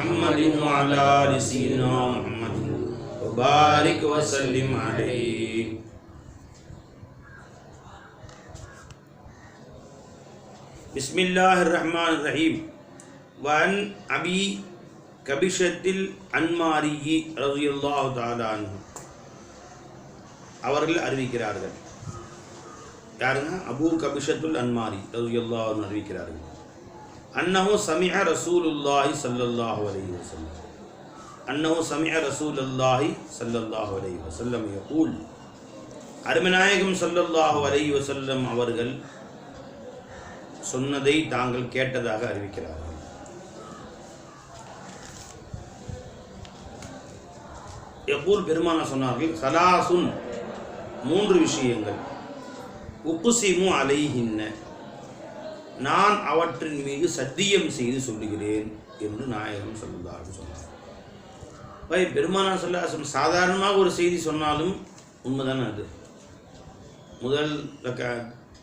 محمد وعلى آل سيدنا محمد وبارك وسلم عليه. بسم الله الرحمن الرحيم. وعن أبي كبشة الأنماري رضي الله تعالى عنه அவர்கள் அறிவிக்கிறார்கள். யாருங்க? அபூ கபிஷத்துல் அன்மாரி ரலியல்லாஹு அன்ஹு அறிவிக்கிறார்கள். அன்னஹு சமிஅ ரசூலுல்லாஹி ஸல்லல்லாஹு அலைஹி வஸல்லம் அன்னஹு சமிஅ ரசூலுல்லாஹி ஸல்லல்லாஹு அலைஹி வஸல்லம் யகூல், அருமநாயகம் ஸல்லல்லாஹு அலைஹி வஸல்லம் அவர்கள் சொன்னதை தாங்கள் கேட்டதாக அறிவிக்கிறார்கள். யகூல் பெருமானா சொன்னார்கள், சலாசுன் மூன்று விஷயங்கள், உக்ஸிமு அலைஹின்ன நான் அவற்றின் மீது சத்தியம் செய்து சொல்லுகிறேன் என்று நாயகம் ஸல்லல்லாஹு அலைஹி சொன்னார். பெருமானா ஸல்லல்லாஹு அலைஹி சாதாரணமாக ஒரு செய்தி சொன்னாலும் உண்மைதானே அது.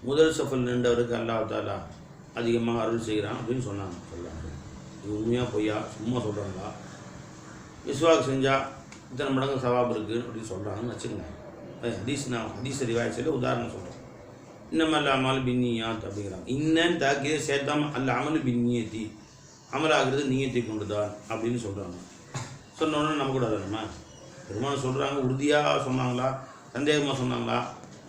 முதல் சஃபல் நின்றவருக்கு அல்லாஹ் தஆலா அதிகமாக அருள் செய்கிறான் அப்படின்னு சொன்னாங்க. சொல்லாங்க இது உண்மையாக பொய்யா, சும்மா சொல்கிறாங்களா? விஸ்வாக் செஞ்சால் இத்தனை மடங்கு சவாப் இருக்குது அப்படின்னு சொல்கிறாங்கன்னு வச்சுக்கோங்க. ஹதீஸ் ரிவாயத்தில் உதாரணம் சொல்கிறோம். இன்னமல் அமல் பின்னியாத் அப்படிங்கிறாங்க. இன்னன்னு தாக்கிய சேர்த்தாம அல்ல அமல் பின்னியத்தி, அமலாகிறது நீயத்தை கொண்டு தான் அப்படின்னு சொல்கிறாங்க. சொன்னோன்னு நம்ம கூட நம்ம பெருமாள் சொல்கிறாங்க, உறுதியாக சொன்னாங்களா சந்தேகமாக சொன்னாங்களா,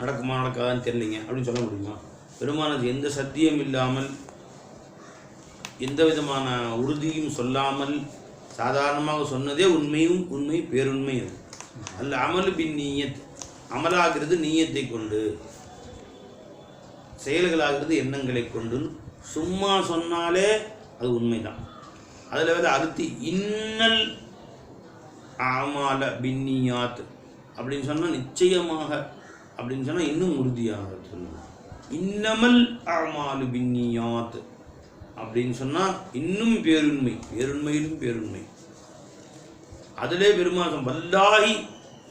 நடக்குமா நடக்காதான்னு தெரியலிங்க அப்படின்னு சொல்ல முடியுமா? பெருமானது எந்த சத்தியம் இல்லாமல் எந்த விதமான உறுதியும் சொல்லாமல் சாதாரணமாக சொன்னதே உண்மை பேருண்மை. அது அல்ல அமல் பின் நீயத், அமலாகிறது நீயத்தை கொண்டு, செயல்களாகிறது எண்ணங்களை கொண்டு. சும்மா சொன்னாலே அது உண்மைதான். அதில் வந்து அடுத்து இன்னல் அமால பின்னியாத் அப்படின்னு சொன்னால் நிச்சயமாக அப்படின்னு சொன்னால் இன்னும் உறுதியாக சொல்லுங்கள். இன்னமல் அமாலு பின்னியாத் அப்படின்னு சொன்னால் இன்னும் பேருண்மையிலும் பேருண்மை. அதிலே பெருமாசம் வல்லாஹி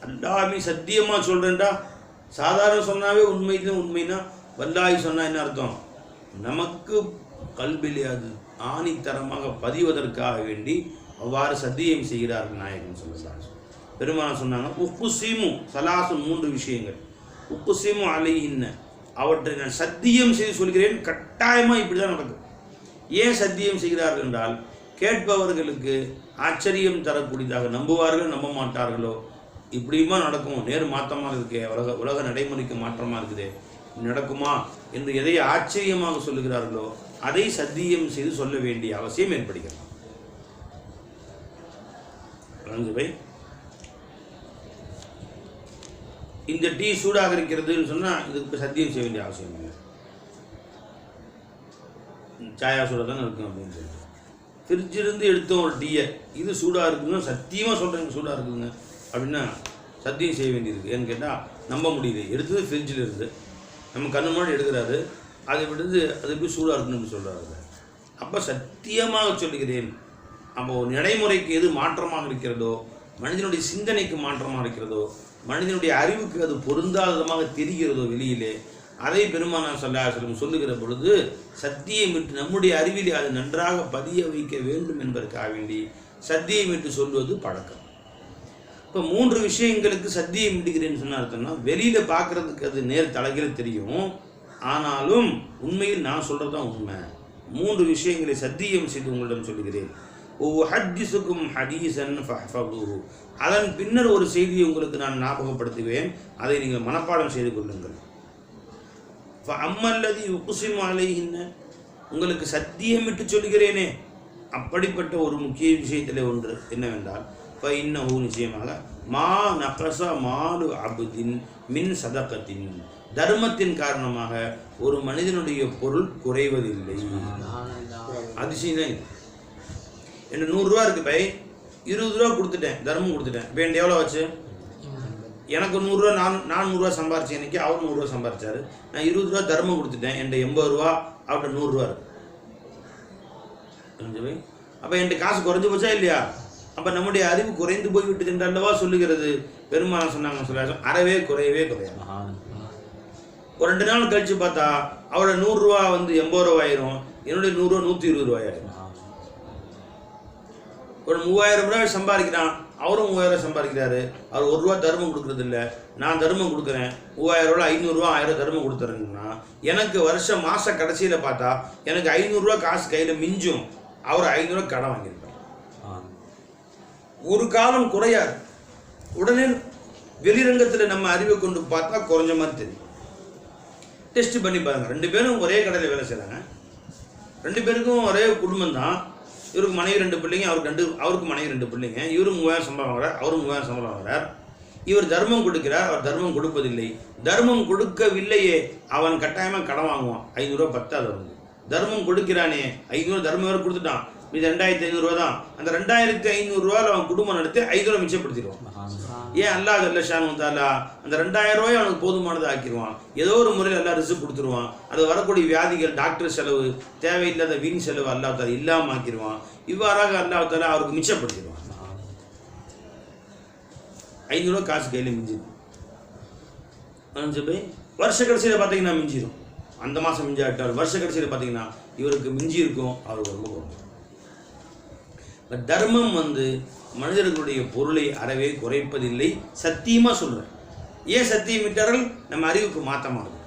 அல்லாஹ்மி சத்தியமாக சொல்கிறேன்டா. சாதாரண சொன்னாவே உண்மைனா வல்லாஹி சொன்னால் என்ன அர்த்தம்? நமக்கு கல்விலே அது ஆணித்தரமாக பதிவதற்காக வேண்டி அவ்வாறு சத்தியம் செய்கிறார்கள் நாயகம் ஸல்லல்லாஹு. பெருமானா சொன்னாங்க, உக்குசிமு சலாசு மூன்று விஷயங்கள், உக்குசிமு அலைஹின்ன அவற்றை நான் சத்தியம் செய்து சொல்கிறேன். கட்டாயமாக இப்படி தான் நடக்கும். ஏன் சத்தியம் செய்கிறார்கள் என்றால் கேட்பவர்களுக்கு ஆச்சரியம் தரக்கூடியதாக, நம்புவார்கள் நம்ப மாட்டார்களோ, இப்படியுமா நடக்கும், நேரு மாற்றமாக இருக்கே, உலக நடைமுறைக்கு மாற்றமாக இருக்குதே, நடக்குமா என்று எதை ஆச்சரியமாக சொல்லுகிறார்களோ அதை சத்தியம் செய்து சொல்ல வேண்டிய அவசியம் ஏற்படுகிறது. இந்த டீ சூடாக இருக்கிறதுன்னு சொன்னால் இதுக்கு சத்தியம் செய்ய வேண்டிய அவசியம் இல்லை. சாயா சூடாக தானே இருக்கும் அப்படின்னு சொல்லிட்டு ஃப்ரிட்ஜிலிருந்து எடுத்தோம் ஒரு டீயை, இது சூடாக இருக்குதுன்னா சத்தியமாக சொல்கிறேங்க சூடாக இருக்குதுங்க அப்படின்னா சத்தியம் செய்ய வேண்டியிருக்கு. ஏன்னு கேட்டால் நம்ப முடியுது, எடுத்தது ஃப்ரிட்ஜில் இருந்து நம்ம கண்ணு முன்னாடி எடுக்கிறாரு, அதை விடுது அது எப்படி சூடாக இருக்குன்னு சொல்கிறாரு. அப்போ சத்தியமாக சொல்லுகிறேன். அப்போ நடைமுறைக்கு எது மாற்றமாக இருக்கிறதோ, மனிதனுடைய சிந்தனைக்கு மாற்றமாக இருக்கிறதோ, மனிதனுடைய அறிவுக்கு அது பொருந்தாதமாக தெரிகிறதோ வெளியிலே, அதை பெருமானார் ஸல்லல்லாஹு அலைஹி வஸல்லம் சொல்லுகிற பொழுது சத்தியமிட்டு நம்முடைய அறிவிலே அது நன்றாக பதிய வைக்க வேண்டும் என்பதற்காக வேண்டி சத்தியமிட்டு சொல்வது பழக்கம். இப்போ மூன்று விஷயங்களுக்கு சத்தியம் இடுகிறேன்னு சொன்ன அர்த்தம்னா, வெளியில் பார்க்குறதுக்கு அது நேர் தலைகள் தெரியும், ஆனாலும் உண்மையில் நான் சொல்கிறது தான் உண்மை. மூன்று விஷயங்களை சத்தியம் செய்து உங்களிடம் சொல்லுகிறேன். ஹதீஸுக்கும் ஹதீஸன் ஃபஹ்ஃபதுஹு, அதன் பின்னர் ஒரு செய்தியை உங்களுக்கு நான் ஞாபகப்படுத்துவேன், அதை நீங்கள் மனப்பாடம் செய்து கொள்ளுங்கள். அம்மல்லதி உக்ஸிமு அலைஹின்ன, உங்களுக்கு சத்தியமிட்டு சொல்கிறேனே, அப்படிப்பட்ட ஒரு முக்கிய விஷயத்தில் ஒன்று என்னவென்றால், இன்னஹு நிச்சயமாக மா நகஸ மாலு அப்தின் மின் சதகத்தின், தர்மத்தின் காரணமாக ஒரு மனிதனுடைய பொருள் குறைவதில்லை. அதிசயம் தான் இது. என்ன 100 ரூபா இருக்கு பை, 20 ரூபா கொடுத்துட்டேன், தர்மம் கொடுத்துட்டேன். இப்போ என் எவ்வளோ வச்சு? எனக்கு 100 ரூபா, நான் 100 ரூபா சம்பாரிச்சேன், எனக்கு அவர் 100 ரூபா சம்பாரிச்சாரு, நான் 20 ரூபா தர்மம் கொடுத்துட்டேன், என்கிட்ட 80 ரூபா, அவர்கிட்ட 100 ரூபா இருக்கு. அப்போ என்கிட்ட காசு குறைஞ்சு போச்சா இல்லையா? அப்போ நம்முடைய அறிவு குறைந்து போய்விட்டது என்று அல்லவா சொல்லுகிறது. பெருமாள் சொன்னாங்க, சொல்ல அறவே குறையவே குறையாது. ஒரு 2 நாள் கழிச்சு பார்த்தா அவரோட 100 ரூபா வந்து 80 ரூபாயிரும், என்னுடைய 100 ரூபா 120 ரூபாயிரும். ஒரு 3000 ரூபாய் சம்பாதிக்கிறான், அவரும் 3000 சம்பாதிக்கிறாரு, அவர் 1 ரூபா தர்மம் கொடுக்குறது இல்லை, நான் தர்மம் கொடுக்குறேன், 3000 ரூபா 500 ரூபா 1000 தர்மம் கொடுத்துறேங்கன்னா எனக்கு வருஷம் மாத கடைசியில் பார்த்தா எனக்கு 500 ரூபா காசு கையில் மிஞ்சும், அவர் 500 ரூபா கடன் வாங்கியிருப்பார். ஒரு காலம் குறையாது. உடனே வெளிரங்கத்தில் நம்ம அறிவை கொண்டு பார்த்தா குறைஞ்ச மாதிரி தெரியும். டெஸ்ட் பண்ணி பாருங்க. 2 பேரும் ஒரே கடையில் வேலை செய்கிறாங்க, 2 பேருக்கும் ஒரே குடும்பம் தான். இவருக்கு மனைவி 2 பிள்ளைங்க, அவருக்கு மனைவி 2 பிள்ளைங்க. இவரும் 3000 சம்பளம் வாங்குறார், அவரும் 3000 சம்பளம் வாங்குறார். இவர் தர்மம் கொடுக்கிறார், அவர் தர்மம் கொடுப்பதில்லை. தர்மம் கொடுக்கவில்லையே, அவன் கட்டாயமாக கடன் வாங்குவான். 500 ரூபா பத்தாது அவனுக்கு. தர்மம் கொடுக்கிறானே, 500 தர்மம் வேறு கொடுத்துட்டான், இது 2500 ரூபா தான். அந்த 2500 ரூபாயில் அவன் குடும்பம் நடத்தி 5 ரூபா மிச்சப்படுத்திடுவான். ஏன் அல்லாஹ் ஜல்ல ஷானு தஆலா அந்த 2000 ரூபாய் அவனுக்கு போதுமானதை ஆக்கிடுவான். ஏதோ ஒரு முறையில் எல்லாம் ரிஸ்க் கொடுத்துருவான். அது வரக்கூடிய வியாதிகள், டாக்டர் செலவு, தேவையில்லாத வீண் செலவு அல்லாஹ் தஆலா இல்லாமல் ஆக்கிடுவான். இவ்வாறாக அல்லாஹ் தஆலா அவருக்கு மிச்சப்படுத்திடுவான். 500 ரூபா காசு கையில் மிஞ்சிடும். போய் வருஷ கடைசியில் பார்த்தீங்கன்னா மிஞ்சிடும். அந்த மாதம் மிஞ்சாட்டால் வருஷ கடைசியில் பார்த்தீங்கன்னா இவருக்கு மிஞ்சி இருக்கும், அவருக்கு ரொம்ப குறைஞ்சிடும். தர்மம் மனிதர்களுடைய பொருளை அறவே குறைப்பதில்லை. சத்தியமாக சொல்கிறேன். ஏன் சத்தியம் விட்டார்கள்? நம்ம அறிவுக்கு மாற்றமானது.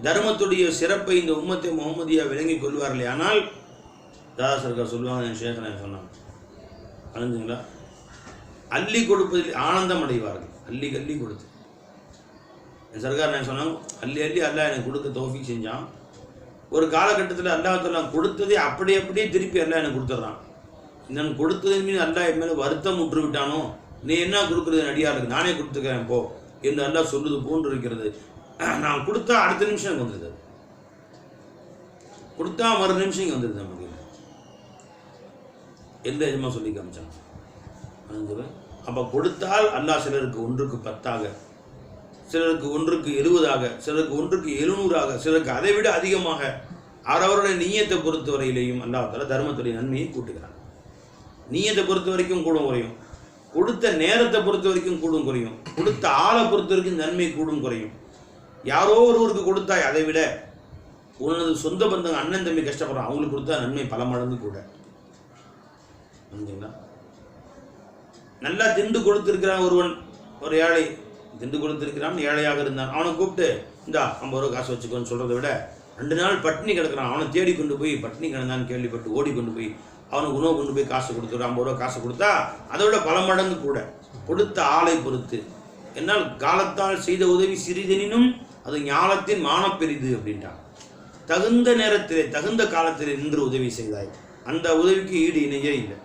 தர்மத்துடைய சிறப்பை இந்த உம்மத்தை முகமதியா விளங்கி கொள்வார்களே. ஆனால் தாதா சர்க்கார் சொல்லுவாங்க, என் ஷேக் நான் சொன்னாங்க, அழிஞ்சுங்களா, அள்ளி கொடுப்பதில் ஆனந்தம் அடைவார்கள். அள்ளி கள்ளி கொடுத்து என் சர்க்கார் நான் சொன்னாங்க, அள்ளி அள்ளி அல்லாஹ் எனக்கு கொடுக்க தௌஃபீக் செஞ்சான். ஒரு காலகட்டத்தில் அல்லாஹ் கொடுத்ததே அப்படியே திருப்பி அல்லாஹ் எனக்கு கொடுத்துட்றான். நான் கொடுத்தது மீது அல்லாஹ் என் மேலே வருத்தம் முற்று விட்டானோ, நீ என்ன கொடுக்குறது அடியாருக்கு, நானே கொடுத்துக்கிறேன் போ என்று அல்லாஹ் சொல்லுது போன்று இருக்கிறது. நான் கொடுத்தா அடுத்த நிமிஷம் எனக்கு வந்துடுது, கொடுத்தா மறு நிமிஷம் இங்கே வந்துடுது நமக்கு எந்த எஜமா சொல்லி காமிச்சாங்க. அப்போ கொடுத்தால் அல்லாஹ் சிலருக்கு 1க்கு 10ஆக, சிலருக்கு 1க்கு 70ஆக, சிலருக்கு 1க்கு 700ஆக, சிலருக்கு அதை விட அதிகமாக அவரவருடைய நீயத்தை பொறுத்த வரையிலையும் அல்லாஹ் தஆலா தர்மத்துடைய நன்மையை கூட்டுகிறான். நீயத்தை பொறுத்த வரைக்கும் கூடும் குறையும், கொடுத்த நேரத்தை பொறுத்த வரைக்கும் கூடும் குறையும், கொடுத்த ஆளை பொறுத்த வரைக்கும் நன்மை கூடும் குறையும். யாரோ ஒருவருக்கு கொடுத்தா அதை விட உனது சொந்த பந்தங்க அண்ணன் தம்பி கஷ்டப்படுறான், அவங்களுக்கு கொடுத்தா நன்மை பல மடங்கு கூட. நல்லா திண்டு கொடுத்திருக்கிறான் ஒருவன், ஒரு ஏழை திண்டு கொடுத்திருக்கிறான், ஏழையாக இருந்தான், அவனை கூப்பிட்டு இந்தா 50 ரூபா காசு வச்சுக்கோன்னு சொல்கிறத விட 2 நாள் பட்டினி கிடக்கிறான், அவனை தேடி கொண்டு போய் பட்டினி கிடந்தான்னு கேள்விப்பட்டு ஓடி கொண்டு போய் அவனுக்கு உணவு கொண்டு போய் காசு கொடுத்து 50 ரூபா காசு கொடுத்தா அதை விட பல மடங்கு கூட. கொடுத்த ஆளை பொறுத்து. என்னால் காலத்தால் செய்த உதவி சிறிதெனினும் அது ஞானத்தின் மானப்பெரிது அப்படின்ட்டான். தகுந்த நேரத்திலே தகுந்த காலத்திலே நின்று உதவி செய்தாய், அந்த உதவிக்கு ஈடு இணையே இல்லை.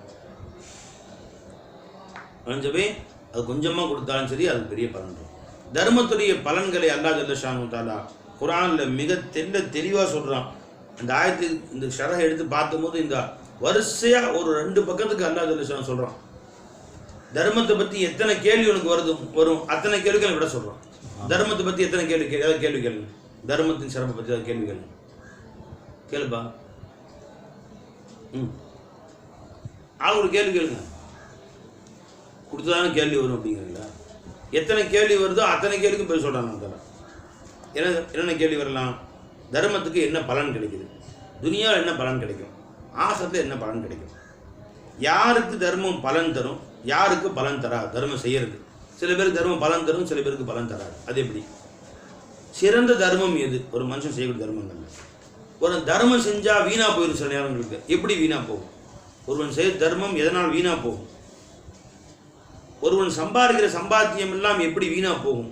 அழிஞ்சவே அது கொஞ்சமாக கொடுத்தாலும் சரி, அது பெரிய பலன். தர்மத்துடைய பலன்களை அல்லாஹ் ஜல்ல ஷானு தஆலா குர்ஆனில் மிக தெளிவாக சொல்கிறான். அந்த ஆயத்தில் இந்த ஷரஹை எடுத்து பார்த்தபோது இந்த வரிசையாக ஒரு 2 பக்கத்துக்கு அல்லாஹ் ஜல்ல ஷானு சொல்கிறான். தர்மத்தை பற்றி எத்தனை கேள்வி உனக்கு வரும் அத்தனை கேள்விகளை விட சொல்கிறான். தர்மத்தை பற்றி எத்தனை ஏதாவது கேள்வி கேளுங்க, தர்மத்தின் சிறப்பை பற்றி ஏதாவது கேள்வி கேளுப்பா. ஒரு கேள்வி கேளுங்க, கொடுத்ததான கேள்வி வரும் அப்படிங்கிறீங்களா? எத்தனை கேள்வி வருதோ அத்தனை கேள்விக்கும் போய் சொல்கிறாங்க. என்னென்ன கேள்வி வரலாம்? தர்மத்துக்கு என்ன பலன் கிடைக்குது, துனியாவில் என்ன பலன் கிடைக்கும், ஆகத்தில் என்ன பலன் கிடைக்கும், யாருக்கு தர்மம் பலன் தரும், யாருக்கு பலன் தராது. தர்மம் செய்யறது சில பேருக்கு தர்மம் பலன் தரும், சில பேருக்கு பலன் தராது. அது எப்படி? சிறந்த தர்மம் எது? ஒரு மனுஷன் செய்யக்கூடிய தர்மங்கள். ஒரு தர்மம் செஞ்சால் வீணாக போயிடும் சில நேரங்களுக்கு. எப்படி வீணாக போகும்? ஒருவன் செய்ய தர்மம் எதனால் வீணாக போகும்? ஒருவன் சம்பாதிக்கிற சம்பாத்தியம் எல்லாம் எப்படி வீணாக போகும்?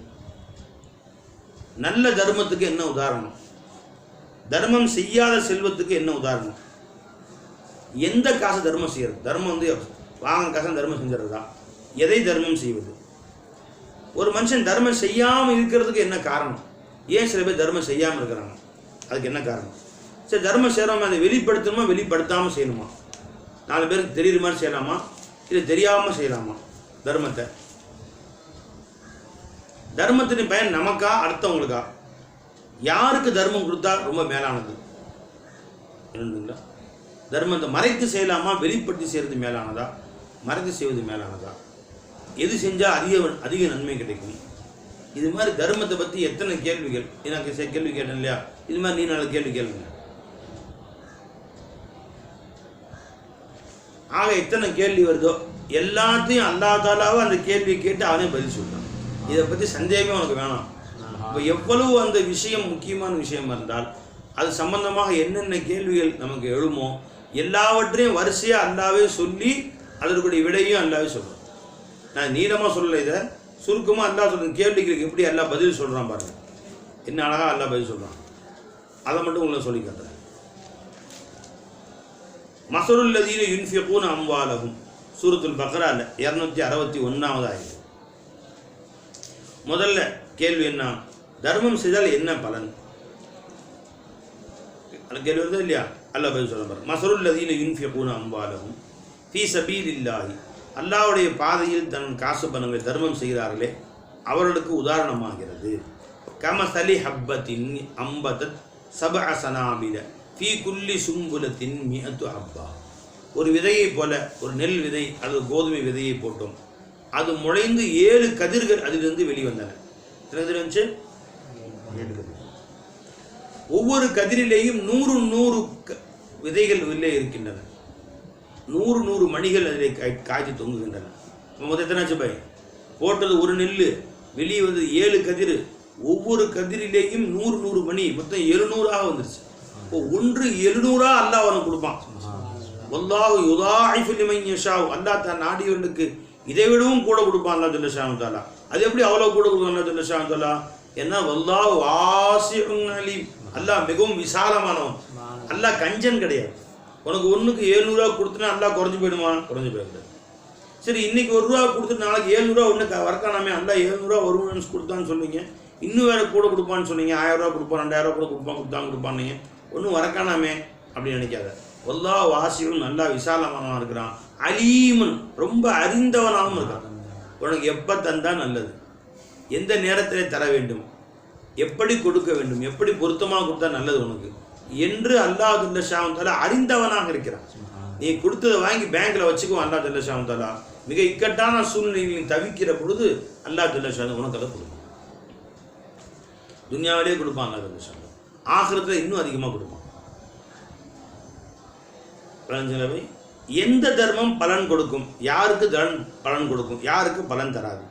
நல்ல தர்மத்துக்கு என்ன உதாரணம்? தர்மம் செய்யாத செல்வத்துக்கு என்ன உதாரணம்? எந்த காசு தர்மம் செய்யறது? தர்மம் வாங்க காசு தர்மம் செஞ்சுறதா? எதை தர்மம் செய்வது? ஒரு மனுஷன் தர்மம் செய்யாமல் இருக்கிறதுக்கு என்ன காரணம்? ஏன் சில பேர் தர்மம் செய்யாமல் இருக்கிறாங்க? அதுக்கு என்ன காரணம்? சரி, தர்மம் செய்கிறோமா, அதை வெளிப்படுத்தணுமா வெளிப்படுத்தாமல் செய்யணுமா? 4 பேருக்கு தெரியுற மாதிரி செய்யலாமா, இல்லை தெரியாமல் செய்யலாமா? தர்மத்தை தர்மத்தின் பயன் நமக்கா அடுத்தவங்களுக்கா? யாருக்கு தர்மம் கொடுத்தா ரொம்ப மேலானது? என்னங்களா? தர்மத்தை மறைத்து செய்யலாமா, வெளிப்படுத்தி செய்கிறது மேலானதா, மறைத்து செய்வது மேலானதா? எது செஞ்சால் அதிக நன்மை கிடைக்கும்? இது மாதிரி தர்மத்தை பற்றி எத்தனை கேள்விகள். எனக்கு கேள்வி கேட்டேன் இல்லையா? இது மாதிரி நீ நல்ல கேள்வி கேளுங்க. ஆக எத்தனை கேள்வி வருதோ எல்லாத்தையும் அல்லாஹ் தாலாவை அந்த கேள்வியை கேட்டு அவனே பதில் சொல்கிறான். இதை பற்றி சந்தேகமே உனக்கு வேணாம். இப்போ எவ்வளவு அந்த விஷயம் முக்கியமான விஷயம் இருந்தால் அது சம்பந்தமாக என்னென்ன கேள்விகள் நமக்கு எழுமோ எல்லாவற்றையும் வரிசையாக அல்லாவே சொல்லி அதற்குடைய விடையும் அல்லாவே சொல்கிறோம். நான் நீளமாக சொல்லலை, இதை சுருக்கமாக அல்லாஹ் சொல்கிற கேள்விகளுக்கு எப்படி எல்லாம் பதில் சொல்கிறான் பாருங்க. என்ன அழகாக எல்லாம் பதில் சொல்கிறான். அதை மட்டும் உங்களை சொல்லி காட்டுறேன். மஸலுல்லதீன யுன்ஃபிகூன அம்வாலஹும் சூரத்துல் பக்ரால 261வது ஆயத்து. முதல்ல கேள்வி என்ன? தர்மம் செய்தால் என்ன பலன்? அந்த கேள்வி வருதா இல்லையா? அல்லாஹ் பதில் சொல்ல பாருங்க. மஸலுல்லதீன யுன்ஃபிகூன அம்வாலஹும் ஃபீ சபீலில்லாஹி, அல்லாஹ்வுடைய பாதையில் தன் காசு பணங்களை தர்மம் செய்கிறார்களே அவர்களுக்கு உதாரணமாகிறது. கமஸலி ஹப்பத்தின் அம்பதத் சபஅ சனாபில ஃபீ குல்லி சும்புலத்தின் மிஅத்து ஹப்பா, ஒரு விதையை போல, ஒரு நெல் விதை அல்லது கோதுமை விதையை போட்டோம், அது முளைந்து 7 கதிர்கள் அதிலிருந்து வெளிவந்தன. எத்தனை கதிர் வந்துச்சு? 7 கதிர். ஒவ்வொரு கதிரிலேயும் 100 விதைகள் உள்ளே இருக்கின்றன. 100 மணிகள் அதிலே காய்ச்சி தொங்குகின்றன. மொத்தம் எத்தனாச்சு பை? போட்டது ஒரு நெல், வெளியே வந்து 7 கதிர், ஒவ்வொரு கதிரிலேயும் 100 மணி, மொத்தம் 700ஆக வந்துருச்சு. இப்போ 1 700 அல்லாஹ் அவனுக்கு கொடுப்பான். வல்லாஹு யுதாஇஃபு லிமன் யஷாஉ, அல்லாஹ் தான் நாடியவனுக்கு இதை விடவும் கூட கொடுப்பான் அல்லாஹ் ஜல்ல ஷானு தஆலா. அது எப்படி அவ்வளோ கூட கொடுக்கும் அல்லாஹ் ஜல்ல ஷானு தஆலா? ஏன்னா வல்லாஹு வாசிஉன் அலீம், அல்லாஹ் மிகவும் விசாலமானவன். அல்லாஹ் கஞ்சன் கிடையாது. உனக்கு 1க்கு 700 கொடுத்தனா அல்லாஹ் குறைஞ்சி போயிடுமா? குறைஞ்சி போயிடுது. சரி, இன்னைக்கு 1 ரூபா கொடுத்துட்டு நாளைக்கு 700 ஒன்று வரக்கானாமே, அல்லாஹ் 700 ஒரு மனுஷன் கொடுத்தான்னு சொன்னீங்க, இன்னும் வேறு கூட கொடுப்பான்னு சொன்னீங்க, 1000 ரூபா கொடுப்பான், 2000 கூட கொடுப்பான்னு ஒன்றும் வரக்கானாமே அப்படின்னு நினைக்காத. வல்லாஹ் வாசியும் நல்லா விசாலமானவனாக இருக்கிறான், அலீமன் ரொம்ப அறிந்தவனாகவும் இருக்கான். உனக்கு எப்போ தந்தா நல்லது, எந்த நேரத்தில் தர வேண்டும், எப்படி கொடுக்க வேண்டும், எப்படி பொருத்தமாக கொடுத்தா நல்லது உனக்கு என்று அல்லாஹ் ஜல்ல ஷானு தஆலா அறிந்தவனாக இருக்கிறான். நீ கொடுத்ததை வாங்கி பேங்க்ல வச்சுக்குவோம். அல்லாஹ் ஜல்ல ஷானு தஆலா மிக இக்கட்டான சூழ்நிலையில் தவிக்கிற பொழுது அல்லாஹ் ஜல்ல ஷானு உனக்கு அதை கொடுப்பான். துன்யாவிலே கொடுப்பான் அல்லாஹ் ஜல்ல ஷானு, ஆகிரத்தில் இன்னும் அதிகமாக கொடுப்பான். எந்த தர்மம் பலன் கொடுக்கும், யாருக்கு பலன் கொடுக்கும், யாருக்கு பலன் தராது?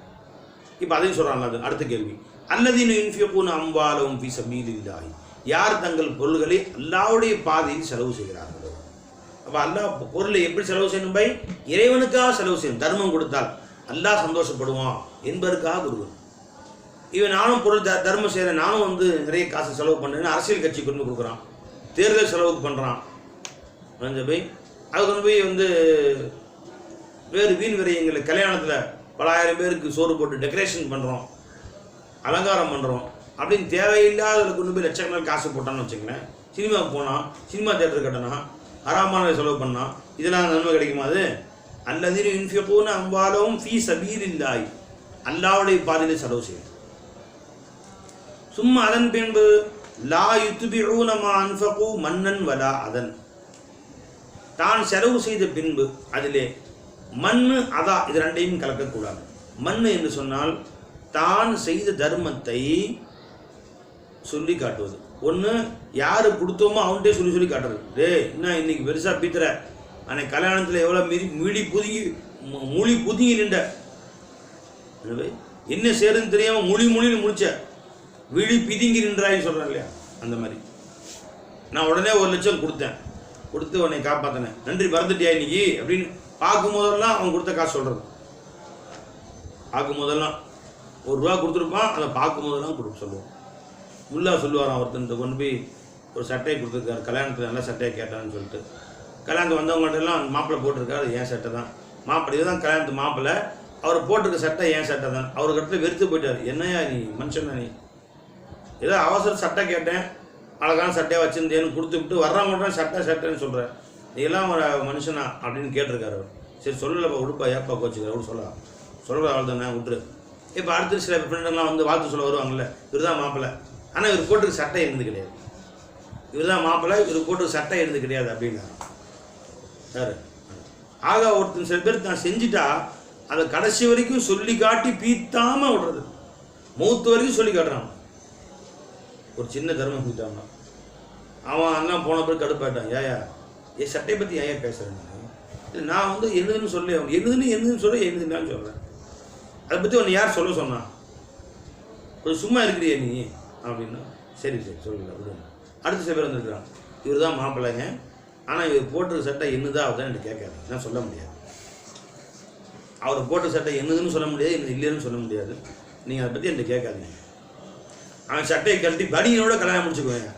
இப்போ அதையும் சொல்கிறாங்க. அடுத்த கேள்வி, அல்லதீன யுன்ஃபிகூன அம்வாலஹும் ஃபீ சபீலில்லாஹி, யார் தங்கள் பொருள்களை அல்லாஹ்வுடைய பாதையில் செலவு செய்கிறார்களோ. அப்போ அல்லாஹ் பொருளை எப்படி செலவு செய்யணும் பை? இறைவனுக்காக செலவு செய்யணும். தர்மம் கொடுத்தால் அல்லாஹ் சந்தோஷப்படுவான் என்பதற்காக கொடுக்கணும். இவன் நானும் பொருள் தர்மம் செய்கிறேன், நானும் வந்து நிறைய காசு செலவு பண்ணுறேன்னு அரசியல் கட்சி கொண்டு கொடுக்குறான், தேர்தல் செலவுக்கு பண்ணுறான் பை. அது கொண்டு போய் வந்து வேறு வீண் விரயங்களை, கல்யாணத்தில் பல ஆயிரம் பேருக்கு சோறு போட்டு டெக்கரேஷன் பண்ணுறோம், அலங்காரம் பண்ணுறோம் அப்படின்னு தேவையில்லாத கொண்டு போய் லட்சக்கணக்கில் காசு போட்டான்னு வச்சுக்கங்களேன். சினிமாவுக்கு போனால், சினிமா தேட்டர் கட்டணும், ஹராமான செலவு பண்ணால் இதெல்லாம் நன்மை கிடைக்குமா? அது அல்லதீன யுன்ஃபிகூன அம்வாலஹும் ஃபீ சபீலில்லாஹி, அல்லாஹ்வுடைய பாதையில் செலவு செய்யும். சும்மா அதன் பின்பு லா யுத்பிஊன மா அன்ஃபகு மன்னன் வலா அதன், தான் செலவு செய்த பின்பு அதிலே மண்ணு அதா இது ரெண்டையும் கலக்கக்கூடாது. மண்ணு என்று சொன்னால் தான் செய்த தர்மத்தை சொல்லி காட்டுவது. ஒன்று யாரு கொடுத்தோமோ அவன்கிட்டே சொல்லி காட்டுறது. என்ன இன்னைக்கு பெருசாக பீத்துற, அன்னைக்கு கல்யாணத்தில் எவ்வளோ மூழி புதுங்கி நின்ற, என்ன சேருன்னு தெரியாமல் மொழின்னு முடிச்ச, விழி பிதுங்கி நின்றாயின்னு சொல்கிறேன் இல்லையா? அந்த மாதிரி நான் உடனே 1 லட்சம் கொடுத்து உன்னை காப்பாற்றினேன், நன்றி மறந்துட்டியா இன்னைக்கு அப்படின்னு பார்க்கும் போதெல்லாம் அவன் கொடுத்த காசு சொல்கிறது. பார்க்கும் போதெல்லாம் 1 ரூபா கொடுத்துருப்பான், அதை பார்க்கும் போதெல்லாம் கொடுக்க சொல்லுவோம். முல்லா சொல்லுவாரான், ஒருத்தன் கொண்டு போய் ஒரு சட்டையை கொடுத்துருக்காரு, கல்யாணத்தில் நல்ல சட்டையை கேட்டான்னு சொல்லிட்டு. கல்யாணத்துக்கு வந்தவங்கள்ட்டெல்லாம் மாப்பிள்ளை போட்டிருக்காரு, என் சட்டை தான் மாப்பிள்ளை, இதுதான் கல்யாணத்து மாப்பிள்ளை, அவர் போட்டிருக்க சட்டை என் சட்டை தான். அவருக்கு அடுத்து வெறுத்து போயிட்டார். என்னையா நீ மனுஷன், நீ ஏதோ அவசர சட்டை கேட்டேன், அழகான சட்டையாக வச்சுருந்தேன்னு கொடுத்துவிட்டு வர்றவங்க சட்டைன்னு சொல்கிறேன், இதெல்லாம் ஒரு மனுஷனா அப்படின்னு கேட்டிருக்காரு அவர். சரி சொல்லலப்பா, உடுப்பா ஏப்பா கோச்சுக்கிற அப்படி சொல்கிற அவள் தானே விட்டுரு. இப்போ அடுத்து சில ஃப்ரெண்டெல்லாம் வந்து வாழ்த்து சொல்ல வருவாங்கள்ல, இவர் தான் மாப்பிள்ளை, ஆனால் இவர் போட்டுக்கு சட்டை இருந்து கிடையாது, இவர் தான் மாப்பிள்ளை, இவர் போட்டுக்கு சட்டை இருந்து கிடையாது அப்படின்னா சார். ஆக ஒருத்தன் சில பேர் தான் செஞ்சுட்டா அதை கடைசி வரைக்கும் சொல்லி காட்டி பீத்தாமல் விடுறது, மௌத்து வரைக்கும் சொல்லி காட்டுறான். ஒரு சின்ன தர்மம் கொடுத்தாங்க, அவன் அண்ணா போன பிறகு கடுப்பாயிட்டான், ஏயா சட்டையை பற்றி ஏன் பேசுகிறேன், நான் வந்து என்னதுன்னு சொல்ல, என்னதுன்னு சொல்ல என்னதுன்னு சொல்கிறேன். அதை பற்றி ஒன்று யார் சொல்ல சொன்னா? கொஞ்சம் சும்மா இருக்கிறியா நீ அப்படின்னா, சரி சொல்லல விடுங்க. அடுத்த சில பேர் வந்துருக்குறான், இவர் தான் மாப்பிள்ளைங்க, ஆனால் இவர் போட்டு சட்டை என்னதான் அவதான் எனக்கு கேட்காது, நான் சொல்ல முடியாது. அவர் போட்ட சட்டை என்னதுன்னு சொல்ல முடியாது, என்ன இல்லைன்னு சொல்ல முடியாது. நீங்கள் அதை பற்றி என்கிட்ட கேட்காதீங்க. அவன் சட்டையை கழட்டி பனியனோட கல்யாணம் முடிச்சுக்குவேன்.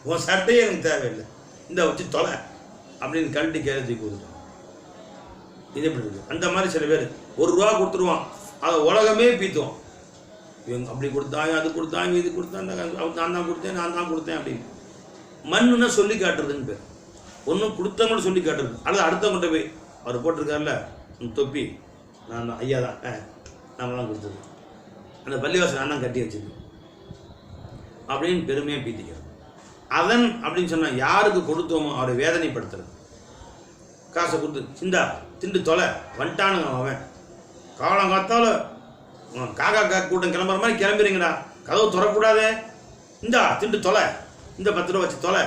உன் சட்டையே எனக்கு தேவையில்லை, இந்த வச்சு தொலை அப்படின்னு கழட்டி கேள்வி கொடுத்துட்டான். இது எப்படி இருக்கு? அந்த மாதிரி சில பேர் ₹1 கொடுத்துருவான், அதை உலகமே பீத்துவான். இவங்க அப்படி கொடுத்தாங்க, அது கொடுத்தாங்க, இது கொடுத்தாங்க, நான் தான் கொடுத்தேன் அப்படின்னு. மண்ணுன்னா சொல்லி காட்டுறதுன்னு பேர். ஒன்றும் கொடுத்தவங்கள சொல்லி காட்டுறது, அல்லது அடுத்தவங்கள்ட்ட போய் அவர் போட்டிருக்காருல்ல தொப்பி, நான் தான் ஐயா தான், நம்ம தான் கொடுத்தது, அந்த பள்ளிவாசல் நான் தான் கட்டி வச்சிருக்கேன் அப்படின்னு பெருமையாக பீத்திக்கிறது. அதன் அப்படின்னு சொன்னால் யாருக்கு கொடுத்தோமோ அவரை வேதனைப்படுத்துறது. காசை கொடுத்து சிந்தா திண்டு தொலை வந்துட்டானுங்க. அவன் காலங்காத்தால காக்கா கூட்டம் கிளம்புற மாதிரி கிளம்புறீங்கடா, கதவு திறக்கூடாதே, இந்தா திண்டு தொலை, இந்த ₹10 வச்சு தொலை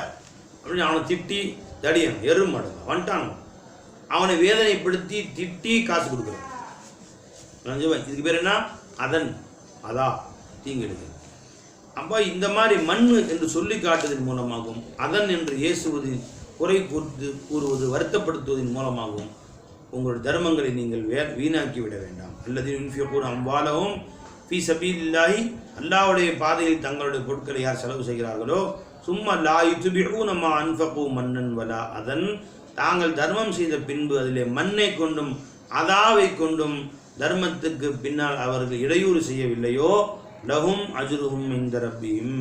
அப்படின்னு அவனை திட்டி தடியன் எறும் மாடுங்க வந்துட்டானுங்க. அவனை வேதனைப்படுத்தி திட்டி காசு கொடுக்குறான். இதுக்கு பேர் என்ன? அதன் அதா தீங்கு எடுக்கிறது. அப்போ இந்த மாதிரி மண் என்று சொல்லி காட்டுவதன் மூலமாகவும், அதன் என்று ஏசுவது, குறை கூறுவது, வருத்தப்படுத்துவதன் மூலமாகவும் உங்களுடைய தர்மங்களை நீங்கள் வீணாக்கி விட வேண்டாம். அல்லது யுன்ஃபிகூன அம்வாலஹும் ஃபீ சபீலில்லாஹி, அல்லாஹ்வுடைய பாதையில் தங்களுடைய பொருட்களை யார் செலவு செய்கிறார்களோ, சும்மா லா யுத்பிஊன மா அன்ஃபகு மன்னன் வலா அதன், தாங்கள் தர்மம் செய்த பின்பு அதிலே மண்ணை கொண்டும் அதாவை கொண்டும் தர்மத்துக்கு பின்னால் அவர்கள் இடையூறு செய்யவில்லையோ, லஹும் அஜ்ருஹும் இன்த ரப்பிஹிம்,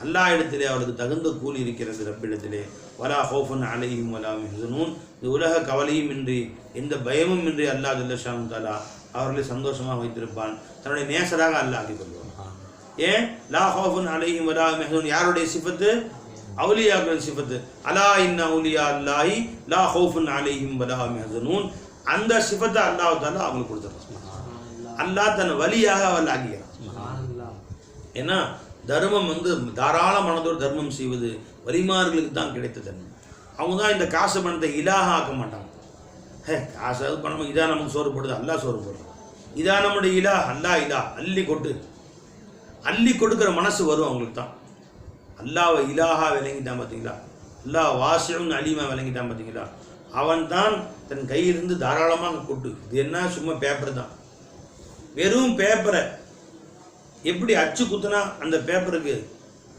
அல்லாஹ் இடத்திலே அவருக்கு தகுந்த கூலி இருக்கிறது ரப்பிடத்திலே. வலா ஹௌஃபுன் அலைஹிம் வலா ஹும் யஹ்சனூன், இந்த உலக கவலையும் இன்றி எந்த பயமும் இன்றி அல்லாஹ் ஜல்ல ஷானு தஆலா அவர்களை சந்தோஷமாக வைத்திருப்பான், தன்னுடைய நேசராக அல்லாஹ் ஆக்கிக் கொள்வான். ஏன் லா ஹௌஃபுன் அலைஹிம் வலா ஹும் யஹ்சனூன்? யாருடைய சிஃபத்து? அவுலியாக்களின் சிஃபத்து. அலா இன்ன அவுலியா அல்லாஹி லா ஹௌஃபுன் அலைஹிம் வலா ஹும் யஹ்சனூன். அந்த சிஃபத்தை அல்லாஹ் தஆலா அவங்களுக்கு கொடுத்துறான். அல்லாஹ் தன் வலியாக அவள் ஆக்கிக்கிறான். ஏன்னா தர்மம் வந்து தாராள மனதோடு தர்மம் செய்வது வலிமார்களுக்கு தான் கிடைத்த தர்மம். அவங்க தான் இந்த காசு பணத்தை இலாக ஆக்க மாட்டாங்க. காசாவது பணம் இதான் நமக்கு சோறு போடுது, அல்லாஹ் சோறு போடுறது, இதான் நம்முடைய இலா, அல்லாஹ் இலா, அள்ளி கொட்டு, அள்ளி கொடுக்குற மனசு வரும் அவங்களுக்கு தான். அல்லாஹ்வை இலாஹா விளங்கிட்டான் பார்த்தீங்களா, அல்லாஹ் வாசிஉன் அலீமா விளங்கிட்டான் பார்த்தீங்களா, அவன் தான் தன் கையிலிருந்து தாராளமாக கொட்டு. இது என்ன சும்மா பேப்பர் தான், வெறும் பேப்பரை எப்படி அச்சு குத்துனா அந்த பேப்பருக்கு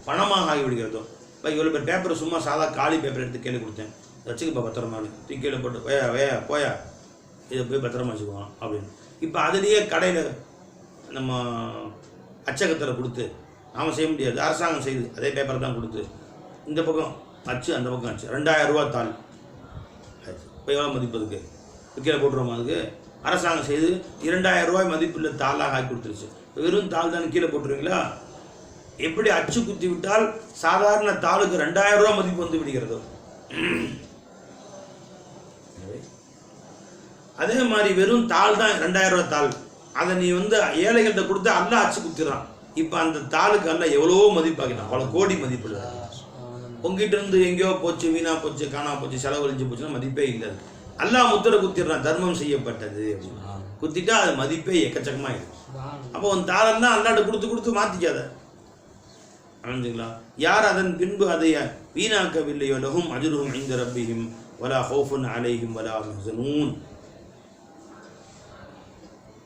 பணமாக ஆகிவிடுகிறதோ. இப்போ இவ்வளோ பேர் பேப்பரை சும்மா சாதா காலி பேப்பர் எடுத்து கீழே கொடுத்தேன், வச்சுக்கப்பா பத்திரமானு தூக்கி கீழே போட்டு போயா இதை போய் பத்திரமா வச்சுக்குவான் அப்படின்னு. இப்போ அதுலேயே கடையில் நம்ம அச்சகத்தில் கொடுத்து நாம் செய்ய முடியாது, அரசாங்கம் செய்யுது, அதே பேப்பரை தான் கொடுத்து இந்த பக்கம் அச்சு அந்த பக்கம் அச்சு ₹2000 தாள். இப்போ எவ்வளோ மதிப்பு அதுக்கு? கீழே போட்டுருவோம். அதுக்கு அரசாங்கம் செய்து ₹2000 மதிப்புள்ள தாளாக ஆக்கி கொடுத்துருச்சு. வெறும் தாள் தானே கீழே போட்டுருவீங்களா? எப்படி அச்சு குத்தி விட்டால் சாதாரண தாளுக்கு ₹2000 மதிப்பு வந்து விடுகிறதோ, அதே மாதிரி வெறும் தாள் தான் ₹2000 தாள், அதை நீ வந்து ஏழைகள்கிட்ட கொடுத்து அல்ல அச்சு குத்திடுறான். இப்போ அந்த தாளுக்கு அல்ல எவ்வளவோ மதிப்பாக்கினான், பல கோடி மதிப்பு. உங்ககிட்ட இருந்து எங்கேயோ போச்சு, வீணா போச்சு, காணா போச்சு, செலவழிஞ்சு போச்சுன்னா மதிப்பே இல்லை. அல்லாஹ் முத்திரை குத்திடுறான், தர்மம் செய்யப்பட்டது குத்திட்டா அது மதிப்பே எக்கச்சக்கமாக இருக்கும். அப்போ உன் தாளெல்லாம் அல்லாட்ட கொடுத்து மாற்றிக்காத. அணிஞ்சுங்களா? யார் அதன் பின்பு அதை வீணாக்கவில்லையோ, லஹும் அஜ்ருஹும் இன்த ரப்பிஹிம் வலா ஹௌஃபுன் அலைஹிம் வலா ஹும் யஹ்சனூன்.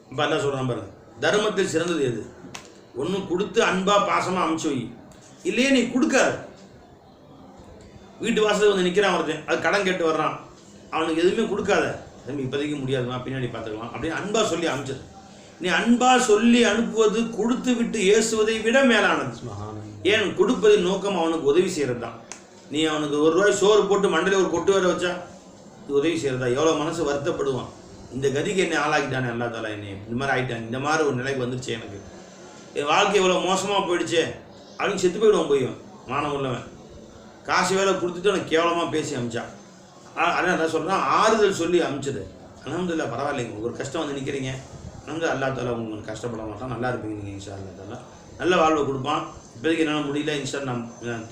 இப்போ அல்லாஹ் சொல்கிறான் பாருங்க, தர்மத்தில் சிறந்தது எது? ஒன்று கொடுத்து அன்பாக பாசமாக அமுச்சு வை, இல்லையே நீ கொடுக்காத. வீட்டு வாசலுக்கு வந்து நிற்கிறான் ஒருத்தன், அது கடன் கேட்டு வர்றான், அவனுக்கு எதுவுமே கொடுக்காத, தம்பி இப்போதைக்கு முடியாதுமா பின்னாடி பார்த்துக்கலாம் அப்படின்னு அன்பாக சொல்லி அனுப்பிச்சது. நீ அன்பாக சொல்லி அனுப்புவது கொடுத்து விட்டு ஏசுவதை விட மேலானது. ஏன்? கொடுப்பதின் நோக்கம் அவனுக்கு உதவி செய்கிறது தான். நீ அவனுக்கு ₹1 சோறு போட்டு மண்டையில் ஒரு கொட்டு வர வச்சா இது உதவி செய்கிறதா? எவ்வளோ மனசு வருத்தப்படுவான், இந்த கதிக்கு என்னை ஆளாக்கிட்டானே அல்லா தாலா, என்னை இந்த மாதிரி ஆகிட்டான், இந்த மாதிரி ஒரு நிலைக்கு வந்துருச்சு, எனக்கு என் வாழ்க்கை எவ்வளோ மோசமாக போயிடுச்சே அப்படின்னு செத்து போயிடுவான். போய்வன் மானம் உள்ளவன் காசு வேலை கொடுத்துட்டு அவனை கேவலமாக பேசி அமிச்சான். அதான் என்ன சொல்கிறான், ஆறுதல் சொல்லி அமிச்சது. அல்ஹம்துலில்லாஹ், பரவாயில்லைங்க, ஒரு கஷ்டம் வந்து நிற்கிறீங்க, அல்ஹம்துலில்லாஹ், அல்லா தாலா உங்களுக்கு கஷ்டப்பட மாட்டான், நல்லா இருப்பீங்க நீங்கள், இன்ஷா அல்லா தாலா நல்ல வாழ்வை கொடுப்பான். இப்போதைக்கு என்னால் முடியல, இன்ஷா நான்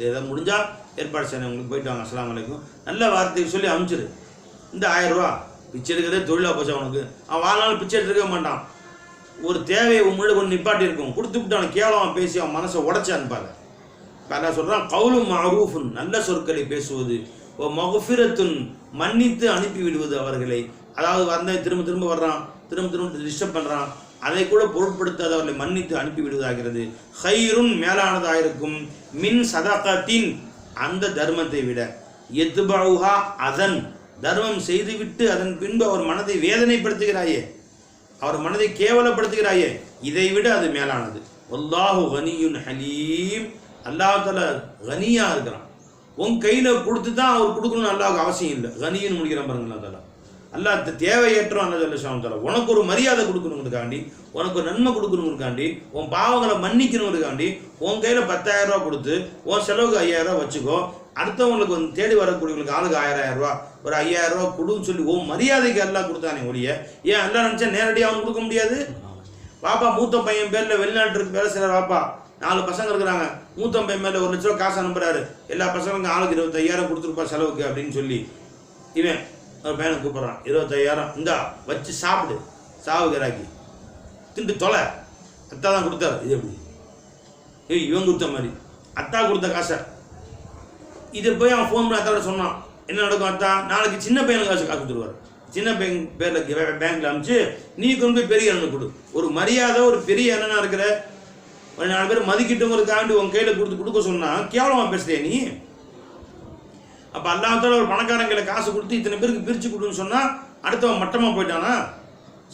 எதாவது முடிஞ்சால் ஏற்பாடு செய்யணும், உங்களுக்கு போயிட்டு வாங்க, அஸ்ஸலாமு அலைக்கும், நல்ல வார்த்தையை சொல்லி அனுப்பிச்சிரு. இந்த 1000 ரூபா பிச்சை எடுக்கிறதே தொழிலாக போச்சு அவனுக்கு. அவன் வாழ்நாள் பிச்சை எடுத்துருக்க மாட்டான். ஒரு தேவையை முன்னாடி கொண்டு நிப்பாட்டி இருக்கும், கொடுத்து விட்டு அவனை கேவலமாக பேசி அவன் மனசை உடச்சி அனுப்பாங்க. இப்போ எல்லாம் சொல்கிறான், கவுலும் மஅரூஃபுன், நல்ல சொற்களை பேசுவது, ஓ மஃபிரத்துன், மன்னித்து அனுப்பி விடுவது அவர்களை. அதாவது வந்த திரும்ப திரும்ப வர்றான், திரும்ப திரும்ப டிஸ்டர்ப் பண்ணுறான், அதை கூட பொருட்படுத்தாத அவர்களை மன்னித்து அனுப்பி விடுவதாகிறது. ஹைருன், மேலானதாக இருக்கும், மின் சதகத்தின், அந்த தர்மத்தை விட, எத்பவுஹா, அதன் தர்மம் செய்துவிட்டு அதன் பின்பு அவர் மனதை வேதனைப்படுத்துகிறாயே, அவர் மனதை கேவலப்படுத்துகிறாயே, இதை விட அது மேலானது. வல்லாஹு கனியுன் ஹலீம், அல்லாஹ் தஆலா கனியா இருக்கிறான். உன் கையில் கொடுத்து தான் அவர் கொடுக்கணும்னு அல்லாஹ்வுக்கு அவசியம் இல்லை. கனின்னு முடிக்கிறான் பாருங்க அல்லாஹ் தஆலா. அல்லாஹ் தேவையேற்றோம் அல்லா ஜல்ல தஆலா. உனக்கு ஒரு மரியாதை கொடுக்கணுங்கிறதுக்காண்டி, உனக்கு ஒரு நன்மை கொடுக்கணுங்கிறதுக்காண்டி, உன் பாவங்களை மன்னிக்கணுங்கிறதுக்காண்டி உன் கையில் 10,000 ரூபா கொடுத்து உன் செலவுக்கு 5,000 ரூபா வச்சுக்கோ. அடுத்தவங்களுக்கு வந்து தேடி வரக்கூடியவங்களுக்கு ஆளுக்கு 1000 ரூபா, ஒரு 5,000 ரூபா கொடுன்னு சொல்லி உன் மரியாதைக்கு எல்லாம் கொடுத்தானே ஒழிய, ஏன் எல்லாம் நினச்சா நேரடியாக அவனுக்கு கொடுக்க முடியாது? பாப்பா மூத்த பையன் பேரில் வெளிநாட்டுக்கு வேலை செய்கிற பாப்பா, 4 பசங்க இருக்கிறாங்க, மூத்த பையன் மேலே 1 லட்ச ரூபா காசு அனுப்புறாரு, எல்லா பசங்களுக்கும் ஆளுக்கு 25,000 கொடுத்துருப்பா செலவுக்கு அப்படின்னு சொல்லி, இவன் ஒரு பையனை கூப்பிட்றான், 25,000 இந்தா வச்சு சாப்பிடு, சாவுகிறாக்கி திண்டு தொலை, அத்தா தான் கொடுத்தாரு. இது எப்படி? இவன் கொடுத்த மாதிரி அத்தா கொடுத்த காசை இதை போய் அவன் ஃபோன் பண்ணி அத்தாவோட சொன்னான். என்ன நடக்கும்? அத்தா நாளைக்கு சின்ன பையனுக்கு காசு கொடுத்துருவார். சின்ன பையன் பேரில் பேங்க்ல அனுப்பிச்சு நீ கொண்டு போய் பெரிய அண்ணன் கொடு. ஒரு மரியாதை, ஒரு பெரிய அண்ணனா இருக்கிற, ஒரு 4 பேர் மதிக்கிட்டவங்களுக்காண்டி உன் கையில் கொடுக்க சொன்னா கேவலமாக பேசுறியா நீ? அப்போ அல்லாஹ் தஆலா ஒரு பணக்காரங்களை காசு கொடுத்து இத்தனை பேருக்கு பிரித்து கொடுன்னு சொன்னால் அடுத்தவன் மட்டமாக போயிட்டானா?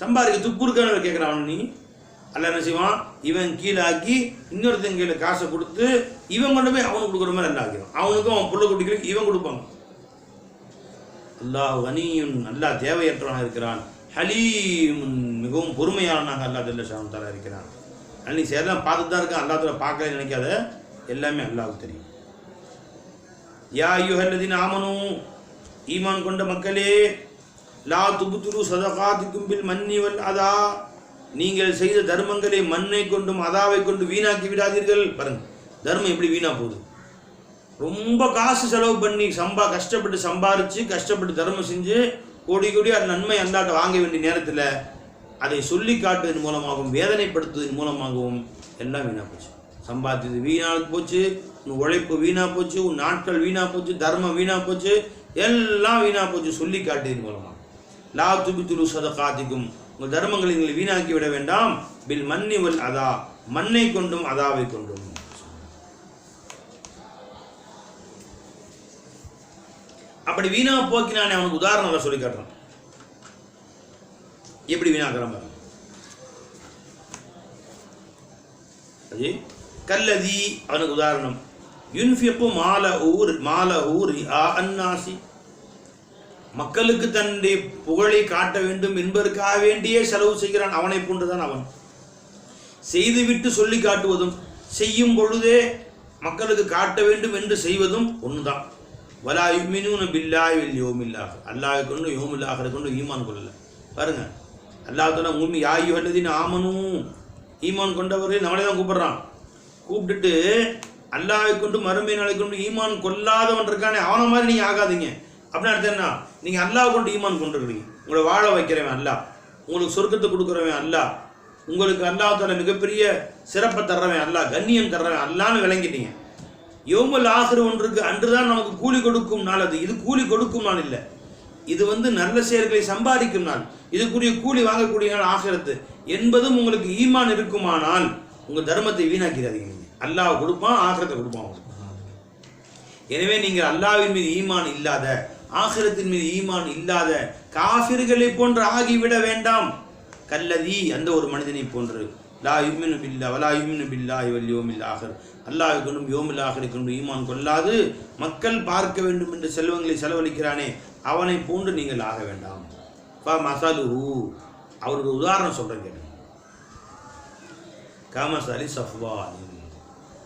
சம்பாதிக்க துப்பு இருக்கான கேட்குறான். நீ அல்ல என்ன செய்வான்? இவன் கீழே ஆக்கி இன்னொருத்தன் கீழே காசை கொடுத்து இவன் கொண்டு போய் அவனுக்கு கொடுக்குற மாதிரி நல்லா ஆக்கிடும். அவனுக்கும் அவன் புள்ள குடிக்கிறதுக்கு இவன் கொடுப்பாங்க. அல்லாஹ் கனியுன், அல்லாஹ் தேவையற்றவனாக இருக்கிறான். ஹலீமுன், மிகவும் பொறுமையானவனாக அல்லாஹ் ஜல்ல ஷானஹு தஆலா இருக்கிறான். நீ சேதம் பார்த்துட்டு தான் இருக்கான், அல்லாஹ் தஆலா பார்க்கலன்னு நினைக்காத, எல்லாமே அல்லாஹ்வுக்கு தெரியும். யா அய்யுஹல்லதீன ஆமனூ, ஈமான் கொண்ட மக்களே, லா துப்துலு ஸதகாத்திக்கும் பில் மன்னி வல் அதா, நீங்கள் செய்த தர்மங்களை மண்ணை கொண்டும் அதாவை கொண்டு வீணாக்கி விடாதீர்கள். பாருங்க தர்மம் எப்படி வீணா போகுது. ரொம்ப காசு செலவு பண்ணி கஷ்டப்பட்டு சம்பாரிச்சு கஷ்டப்பட்டு தர்மம் செஞ்சு கோடி கோடி அது நன்மை அல்லாட்ட வாங்க வேண்டிய நேரத்தில் அதை சொல்லி காட்டுவதன் மூலமாகவும் வேதனைப்படுத்துவதன் மூலமாகவும் எல்லாம் வீணா போச்சு. சம்பாதித்தது வீணா போச்சு, உன் உழைப்பு வீணா போச்சு, உன் நாட்கள் வீணா போச்சு, தர்மம் வீணா போச்சு, எல்லாம் வீணா போச்சு சொல்லி காட்டுவதன் மூலமாக. லா துப்துலு ஸதகாத்திக்கும், உங்கள் தர்மங்களை நீங்கள் வீணாக்கி விட வேண்டாம். பில் மன்னி வல் அதா, மண்ணை கொண்டும் அதாவை கொண்டும். அப்படி வீணா போக்கினானே அவனுக்கு உதாரணம் சொல்லி காட்டுறான். எப்படி வீணாக்குறான் பாருங்க. கல்லதி, அவனுக்கு உதாரணம், யுன்ஃபிகு மாலஹு ரிஆ அன்னாசி, மக்களுக்கு தன்னுடைய புகழை காட்ட வேண்டும் என்பதற்காக வேண்டியே செலவு செய்கிறான். அவனை போன்றுதான் அவன். செய்துவிட்டு சொல்லி காட்டுவதும் செய்யும் பொழுதே மக்களுக்கு காட்ட வேண்டும் என்று செய்வதும் ஒன்றுதான். வலா யுமினூன பில்லாஹி வல் யௌமில் ஆகிர், அல்லாஹ்வை கொண்டு யௌமில் ஆகிரை கொண்டு ஈமான் கொள்ளல. பாருங்க அல்லாஹ் தஆலா மூமி யா அய்யுஹல்லதீன ஆமனூ, ஈமான் கொண்டவர்கள் நம்மளே தான் கூப்பிடுறான். கூப்பிட்டுட்டு அல்லாஹ்வை கொண்டு மறுமை நாளை கொண்டு ஈமான் கொள்ளாதவன் இருக்கானே அவனை மாதிரி நீங்கள் ஆகாதீங்க. அப்படின்னு அர்த்தம் என்ன? நீங்கள் அல்லாஹ் கொண்டு ஈமான் கொண்டிருக்கிறீங்க. உங்களை வாழ வைக்கிறவன் அல்லாஹ், உங்களுக்கு சொர்க்கத்தை கொடுக்குறவன் அல்லாஹ், உங்களுக்கு அல்லாஹ் தஆலா மிகப்பெரிய சிறப்பை தர்றவன் அல்லாஹ், கண்ணியம் தர்றவன் அல்லான்னு விளங்கிட்டீங்க. யௌமுல் ஆகிர் ஒன்றுக்கு அன்றுதான் நமக்கு கூலி கொடுக்கும் நாள். அது இது கூலி கொடுக்கும் நாள் இல்லை, இது நல்ல செயல்களை சம்பாதிக்கும் நாள், இதுக்குரிய கூலி வாங்கக்கூடிய நாள் ஆகிரத்து என்பதும் உங்களுக்கு ஈமான் இருக்குமானால் உங்கள் தர்மத்தை வீணாக்கிறாதீங்க. அல்லாஹ் கொடுப்பான், ஆகிரத்தை கொடுப்பான். எனவே நீங்கள் அல்லாஹ்வின் மீது ஈமான் இல்லாத, ஆகிரத்தின் மீது ஈமான் இல்லாத காஃபிர்களை போன்று ஆகிவிட வேண்டாம். கல்லதி, அந்த ஒரு மனிதனை போன்று, லா யுமினு பில்லா வலா யுமினு பில்லாஹி வல் யௌமில் ஆகிர், அல்லாஹ்வை கொண்டும் யௌமில் ஆகிரை கொண்டு ஈமான் கொள்ளாது மக்கள் பார்க்க வேண்டும் என்று செல்வங்களை செலவழிக்கிறானே அவனை போன்று நீங்கள் ஆக வேண்டாம். மசலுஹு, அவருக்கு உதாரணம் சொல்றேன் கேட்டு. கமசலி சஃப்வான்,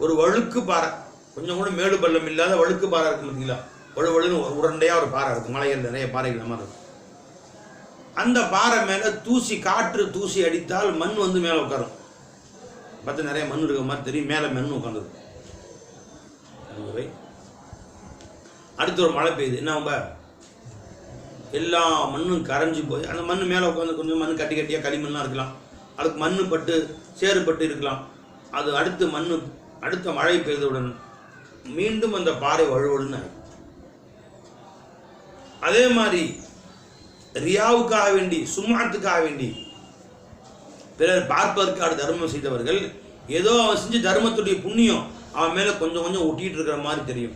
ஒரு வழுக்கு பாறை, கொஞ்சம் கூட மேடு பள்ளம் இல்லாத வழுக்கு பாறை இருக்கு பார்த்தீங்களா? வழுவழுன்னு உருண்டையாக ஒரு பாறை இருக்கும், மலைகள் நிறைய பாறைகள் மாதிரி இருக்கும். அந்த பாறை மேலே தூசி, காற்று தூசி அடித்தால் மண் மேலே உட்காரும். பார்த்து நிறைய மண் இருக்க மாதிரி தெரியும், மேலே மண் உட்காந்துருக்கும். அடுத்து ஒரு மழை பெய்யுது, என்ன அவங்க எல்லா மண்ணும் கரைஞ்சி போய் அந்த மண் மேலே உட்காந்து கொஞ்சம் மண் கட்டி கட்டியாக களிமண்ணாக இருக்கலாம், அதுக்கு மண் பட்டு சேறு பட்டு இருக்கலாம். அது அடுத்த மழை பெய்தவுடன் மீண்டும் அந்த பாறை வழுவழுன்னு. அதே மாதிரி ரியாவுக்காக வேண்டி சும்மாத்துக்காக வேண்டி பிறர் பார்ப்பதற்காக தர்மம் செய்தவர்கள் ஏதோ அவன் செஞ்ச தர்மத்துடைய புண்ணியம் அவன் மேலே கொஞ்சம் கொஞ்சம் ஒட்டிகிட்டு இருக்கிற மாதிரி தெரியும்.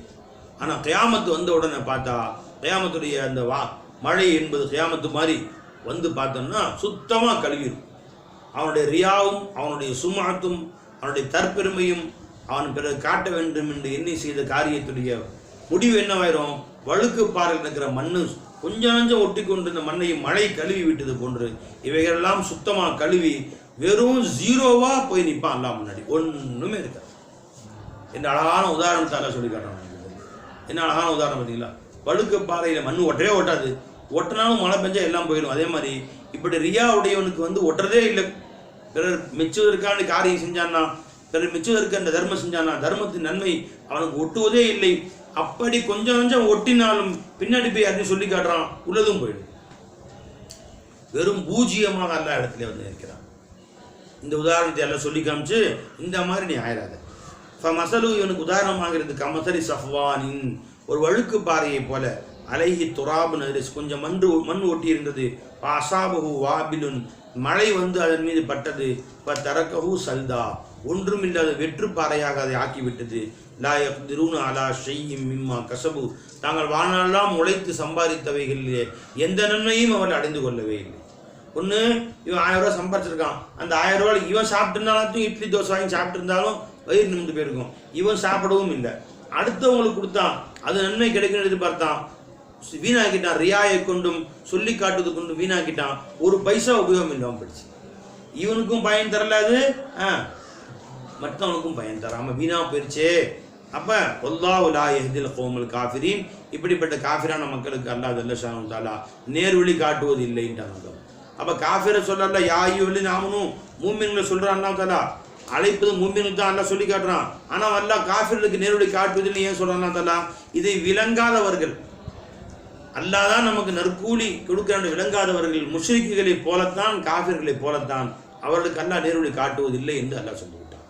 ஆனால் கியாமத்து வந்த உடனே பார்த்தா கியாமத்துடைய அந்த மழை என்பது கியாமத்து மாதிரி வந்து பார்த்தோம்னா சுத்தமாக கழுவிடும். அவனுடைய ரியாவும் அவனுடைய சுமாத்தும் அவனுடைய தற்பெருமையும் அவன் பிறகு காட்ட வேண்டும் என்று எண்ணி செய்த காரியத்துடைய முடிவு என்னவாயிரும்? வழுக்கு பாறையில் இருக்கிற மண்ணு கொஞ்சம் கொஞ்சம் ஒட்டி கொண்டு இந்த மண்ணையும் மழை கழுவி விட்டது போன்று இவைகளெல்லாம் சுத்தமாக கழுவி வெறும் ஜீரோவாக போய் நிற்பான் அல்லாஹ் முன்னாடி, ஒன்றுமே இருக்காது. என்ன அழகான உதாரணத்தால் சொல்லி காட்டுறாங்க. என்ன அழகான உதாரணம் பார்த்தீங்களா? வழுக்கு பாறையில் மண் ஒட்டவே ஒட்டாது, ஒட்டினாலும் மழை பெஞ்சா எல்லாம் போயிடும். அதே மாதிரி இப்படி ரியா உடையவனுக்கு ஒட்டுறதே இல்லை. பிறர் மெச்சுவதற்கான காரியம் செஞ்சான்னா, பிறர் மெச்சுவதற்கு அந்த தர்மம் செஞ்சானா, தர்மத்தின் நன்மை அவனுக்கு ஒட்டுவதே இல்லை. அப்படி கொஞ்சம் கொஞ்சம் ஒட்டினாலும் பின்னாடி போய் அப்படின்னு சொல்லி காட்டுறான், உள்ளதும் போயிடும். வெறும் பூஜ்ஜியமாக எல்லா இடத்துல வந்து இருக்கிறான். இந்த உதாரணத்தை எல்லாம் சொல்லி காமிச்சு இந்த மாதிரி நீ ஆயிராத. மசலு இவனுக்கு உதாரணமாகிறது கமசரி சஃப்வானின், ஒரு வழுக்கு பாறையை போல, அலைஹி துராபு நரிஸ், கொஞ்சம் மண் ஒட்டி இருந்தது. அசாபஹு வாபிலுன், மழை வந்து அதன் மீது பட்டது. தரக்கஹு சல்தா, ஒன்றுமில்லாத வெற்று பாறையாக அதை ஆக்கிவிட்டது. லா யக்திரூன அலா ஷைஇம் மிம்மா கஸபு, தாங்கள் வாழ்நாளெல்லாம் உழைத்து சம்பாதித்தவைகளிலே எந்த நன்மையும் அவர்கள் அடைந்து கொள்ளவே இல்லை. ஒன்று இவன் 1000 ரூபா சம்பாதிச்சிருக்கான், அந்த 1000 ரூபாய் இவன் சாப்பிட்டுருந்தாலும் இட்லி தோசை வாங்கி சாப்பிட்டுருந்தாலும் வயிறு நிமிந்து போயிருக்கும். இவன் சாப்பிடவும் இல்லை, அடுத்தவங்களுக்கு கொடுத்தான், அது நன்மை கிடைக்கணும் எதிர்பார்த்தான், வீணாக்கிட்டான். ரியாயை கொண்டும் சொல்லி காட்டுவது கொண்டும் வீணாக்கிட்டான். ஒரு பைசா உபயோகம் இல்லாமல் போயிடுச்சு. இவனுக்கும் பயன் தரல, அது மற்றவனுக்கும் பயன் தராமல் வீணா போயிடுச்சே. அப்போ வல்லாஹு லா யஹ்தில் கௌமல் காஃபிரீன், இப்படிப்பட்ட காஃபிரான மக்களுக்கு அல்லாஹ் ஜல்ல ஷானஹு தஆலா நேர்வழி காட்டுவது இல்லைன்றாங்க. அப்போ காஃபிரை சொல்லல, யா அய்யுஹல்லதீன ஆமனூ, மூமின்களை சொல்கிறான் அல்லாஹ் தஆலா, அழைப்பது மூமின்களுக்கு தான் அல்லாஹ் சொல்லி காட்டுறான். ஆனால் அல்லாஹ் காஃபிர்களுக்கு நேர்வழி காட்டுவதில்லை ஏன் சொல்கிறான் அல்லாஹ் தஆலா? இதை விளங்காதவர்கள், அல்லாஹ் தான் நமக்கு நற்கூலி கொடுக்க விளங்காதவர்கள், முஷ்ரிக்குகளை போலத்தான் காஃபிர்களை போலத்தான் அவர்களுக்கு அல்லாஹ் நேர்வழி காட்டுவதில்லை என்று அல்லாஹ் சொல்லிவிட்டான்.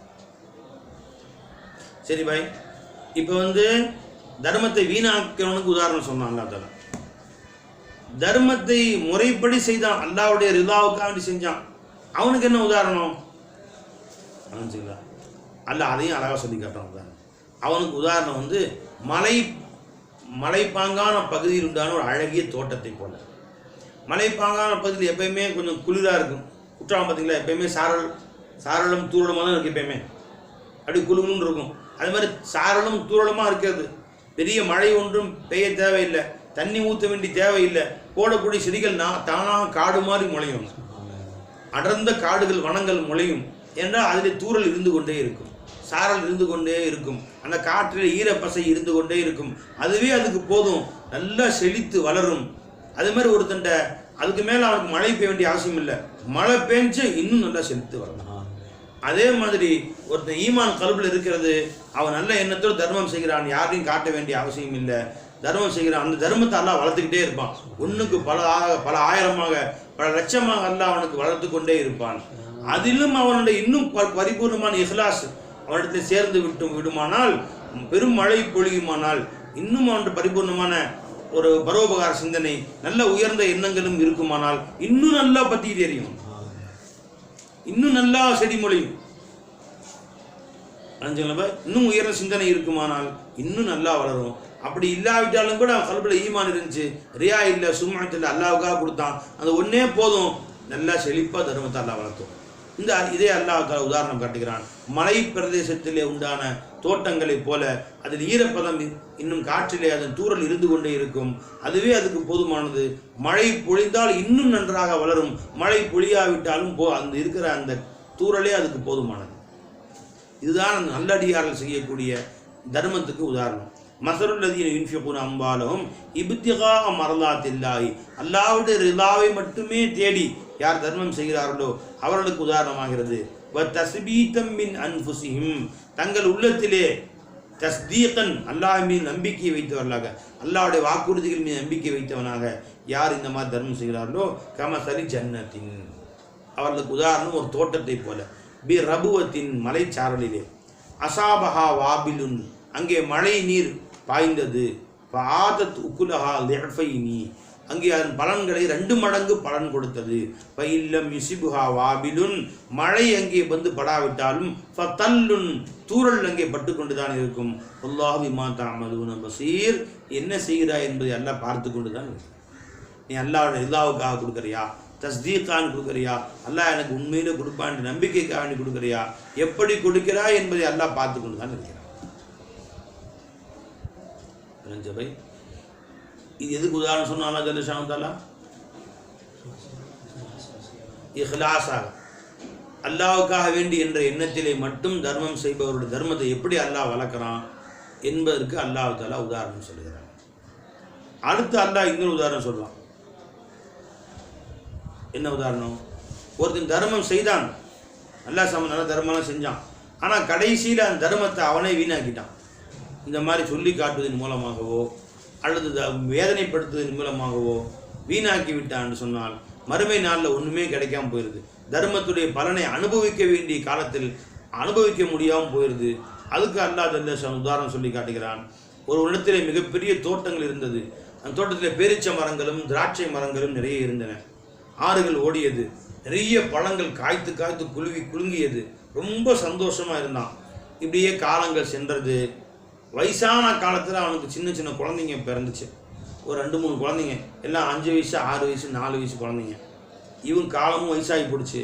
சரி பாய், இப்போ தர்மத்தை வீணாக்கிறவனுக்கு உதாரணம் சொன்னான் அல்லாஹ் தஆலா. தர்மத்தை முறைப்படி செய்தான், அல்லாஹ்வுடைய ரிதாவுக்காக செஞ்சான், அவனுக்கு என்ன உதாரணம்? அல்லாஹ் அதையும் அழகாக சொல்லி காட்டுறான். அவனுக்கு உதாரணம் மலைப்பாங்கான பகுதியில் உண்டான ஒரு அழகிய தோட்டத்தை போல. மலைப்பாங்கான பகுதியில் எப்பயுமே கொஞ்சம் குளிராக இருக்கும். குற்றாலம் பார்த்தீங்களா, எப்பயுமே சாரலும் தூரலமாக தான் இருக்குது, எப்பயுமே அப்படி குளுன்னு இருக்கும். அது மாதிரி சாரலும் தூரலமாக இருக்கிறது. பெரிய மழை ஒன்றும் பெய்ய தேவையில்லை, தண்ணி ஊற்ற வேண்டிய தேவையில்லை. போடக்கூடிய செடிகள் தானாக காடு மாதிரி முளையும், அடர்ந்த காடுகள் வனங்கள் முளையும். என்றால் அதில் தூரல் இருந்து கொண்டே இருக்கும், சாரல் இருந்து கொண்டே இருக்கும், அந்த காற்றில் ஈரப்பசை இருந்து கொண்டே இருக்கும். அதுவே அதுக்கு போதும், நல்லா செழித்து வளரும். அது மாதிரி ஒருத்தண்ட அதுக்கு மேலே அவனுக்கு மழை பெய்ய வேண்டிய அவசியம் இல்லை, மழை பெஞ்சு இன்னும் நல்லா செழித்து வரணும். அதே மாதிரி ஒருத்தன் ஈமான் கல்பில் இருக்கிறது, அவன் நல்ல எண்ணத்தோடு தர்மம் செய்கிறான், யாரையும் காட்ட வேண்டிய அவசியம் இல்லை, தர்மம் செய்கிறான். அந்த தர்மத்தை அல்லாஹ் வளர்த்துக்கிட்டே இருப்பான். ஒன்றுக்கு பல ஆயிரமாக பல லட்சமாக அல்லாஹ் அவனுக்கு வளர்த்து கொண்டே இருப்பான். அதிலும் அவனுடைய இன்னும் பரிபூர்ணமான இஹ்லாஸ் அவனிடத்தில் சேர்ந்து விடுமானால், பெரும் மழை பொழியுமானால், இன்னும் அவனுடைய பரிபூர்ணமான ஒரு பரோபகார சிந்தனை, நல்ல உயர்ந்த எண்ணங்களும் இருக்குமானால் இன்னும் நல்லா பற்றி தெரியும், இன்னும் நல்லா செடி மொழியும். இன்னும் உயர்ந்த சிந்தனை இருக்குமானால் இன்னும் நல்லா வளரும். அப்படி இல்லாவிட்டாலும் கூட கல்பில் ஈமான் இருந்துச்சு, ரியா இல்லை, சும்மாத்தில் அல்லாவுக்காக கொடுத்தான், அந்த ஒன்னே போதும், நல்லா செழிப்பாக தர்மத்தை அல்லாஹ் வளர்த்தோம். இதே அல்லாஹ் உதாரணம் காட்டுகிறான். மலை பிரதேசத்திலே உண்டான தோட்டங்களை போல அதில் ஈரப்பதம் இன்னும் காற்றிலே அதன் தூரல் இருந்து கொண்டே இருக்கும், அதுவே அதுக்கு போதுமானது. மழை பொழிந்தால் இன்னும் நன்றாக வளரும், மழை பொழியாவிட்டாலும் அந்த இருக்கிற அந்த தூரலே அதுக்கு போதுமானது. இதுதான் அந்த நல்லடியார்கள் செய்யக்கூடிய தர்மத்துக்கு உதாரணம். மஸலுல்லதீன யுன்ஃபிகூன அம்வாலஹும் இப்திகா மர்லாத்தில்லாஹி, அல்லாஹ்வுடைய ரிதாவை மட்டுமே தேடி யார் தர்மம் செய்கிறார்களோ அவர்களுக்கு உதாரணமாகிறது. வ தஸ்பீதம் மின் அன்ஃபுஸிஹிம், தங்கள் உள்ளத்திலே தஸ்தீகன் அல்லாஹ் மீது நம்பிக்கை வைத்தவர்களாக, அல்லாஹ்வுடைய வாக்குறுதிகள் மீது நம்பிக்கை வைத்தவனாக யார் இந்த மாதிரி தர்மம் செய்கிறார்களோ கமசலி ஜன்னத்தின், அவர்களுக்கு உதாரணம் ஒரு தோட்டத்தை போல, பி ரபுவத்தின் மலைச்சாரலிலே, அசாபஹா வாபிலுன் அங்கே மழை நீர் பாய்ந்தது, ஆதத் உக்குலஹா லிஃபைனி அங்கே அதன் பலன்களை 2 மடங்கு பலன் கொடுத்தது, பைல்லம் யுசிபுஹா வாபிலுன் மழை அங்கே வந்து படாவிட்டாலும் ஃபதல்லுன் தூறல் அங்கே பட்டு கொண்டு தான் இருக்கும், அல்லாஹ் பிமா தஅமலூன பஸீர் என்ன செய்கிறாய் என்பதை அல்லாஹ் பார்த்து கொண்டு தான் இருக்கும். நீ அல்லாஹ்வுக்காக கொடுக்குறியா, தஸ்தீகான் கொடுக்குறியா, அல்லாஹ் எனக்கு உண்மையிலே கொடுப்பான் நம்பிக்கைக்காக நீ கொடுக்குறியா, எப்படி கொடுக்கிறாய் என்பதை அல்லாஹ் பார்த்து கொண்டு தான் இருக்கிறான். இது எதுக்கு உதாரணம் சொன்னா ஜல்லஷானு தஆலா? இஹ்லாஸாக அல்லாஹ்வுக்காக வேண்டி என்ற எண்ணத்திலே மட்டும் தர்மம் செய்பவருடைய தர்மத்தை எப்படி அல்லாஹ் வளர்க்குறான் என்பதற்கு அல்லாஹ் தஆலா உதாரணம் சொல்கிறான். அடுத்து அல்லாஹ் இன்னொரு உதாரணம் சொல்றான். என்ன உதாரணம்? ஒருத்தன் தர்மம் செய்தான், அல்லாஹ் நல்ல தர்மம்லாம் செஞ்சான், ஆனால் கடைசியில் அந்த தர்மத்தை அவனே வீணாக்கிட்டான். இந்த மாதிரி சொல்லி காட்டுவதன் மூலமாகவோ அல்லது வேதனைப்படுத்துவதன் மூலமாகவோ வீணாக்கி விட்டான்னு சொன்னால் மறுமை நாளில் ஒன்றுமே கிடைக்காம போயிடுது. தர்மத்துடைய பலனை அனுபவிக்க வேண்டிய காலத்தில் அனுபவிக்க முடியாமல் போயிடுது. அதுக்கு அல்லாஹ் ஜல்லஷான் உதாரணம் சொல்லி காட்டுகிறான். ஒரு இடத்திலே மிகப்பெரிய தோட்டங்கள் இருந்தது. அந்த தோட்டத்தில் பேரிச்ச மரங்களும் திராட்சை மரங்களும் நிறைய இருந்தன. ஆறுகள் ஓடியது, நிறைய பழங்கள் காய்த்து காய்த்து குலுங்கியது. ரொம்ப சந்தோஷமாக இருந்தான். இப்படியே காலங்கள் சென்றது. வயசான காலத்தில் அவனுக்கு சின்ன சின்ன குழந்தைங்க பிறந்துச்சு. ஒரு 2-3 குழந்தைங்க, எல்லாம் 5 வயசு 6 வயசு 4 வயசு குழந்தைங்க. இவன் காலமும் வயசாகி போடுச்சு.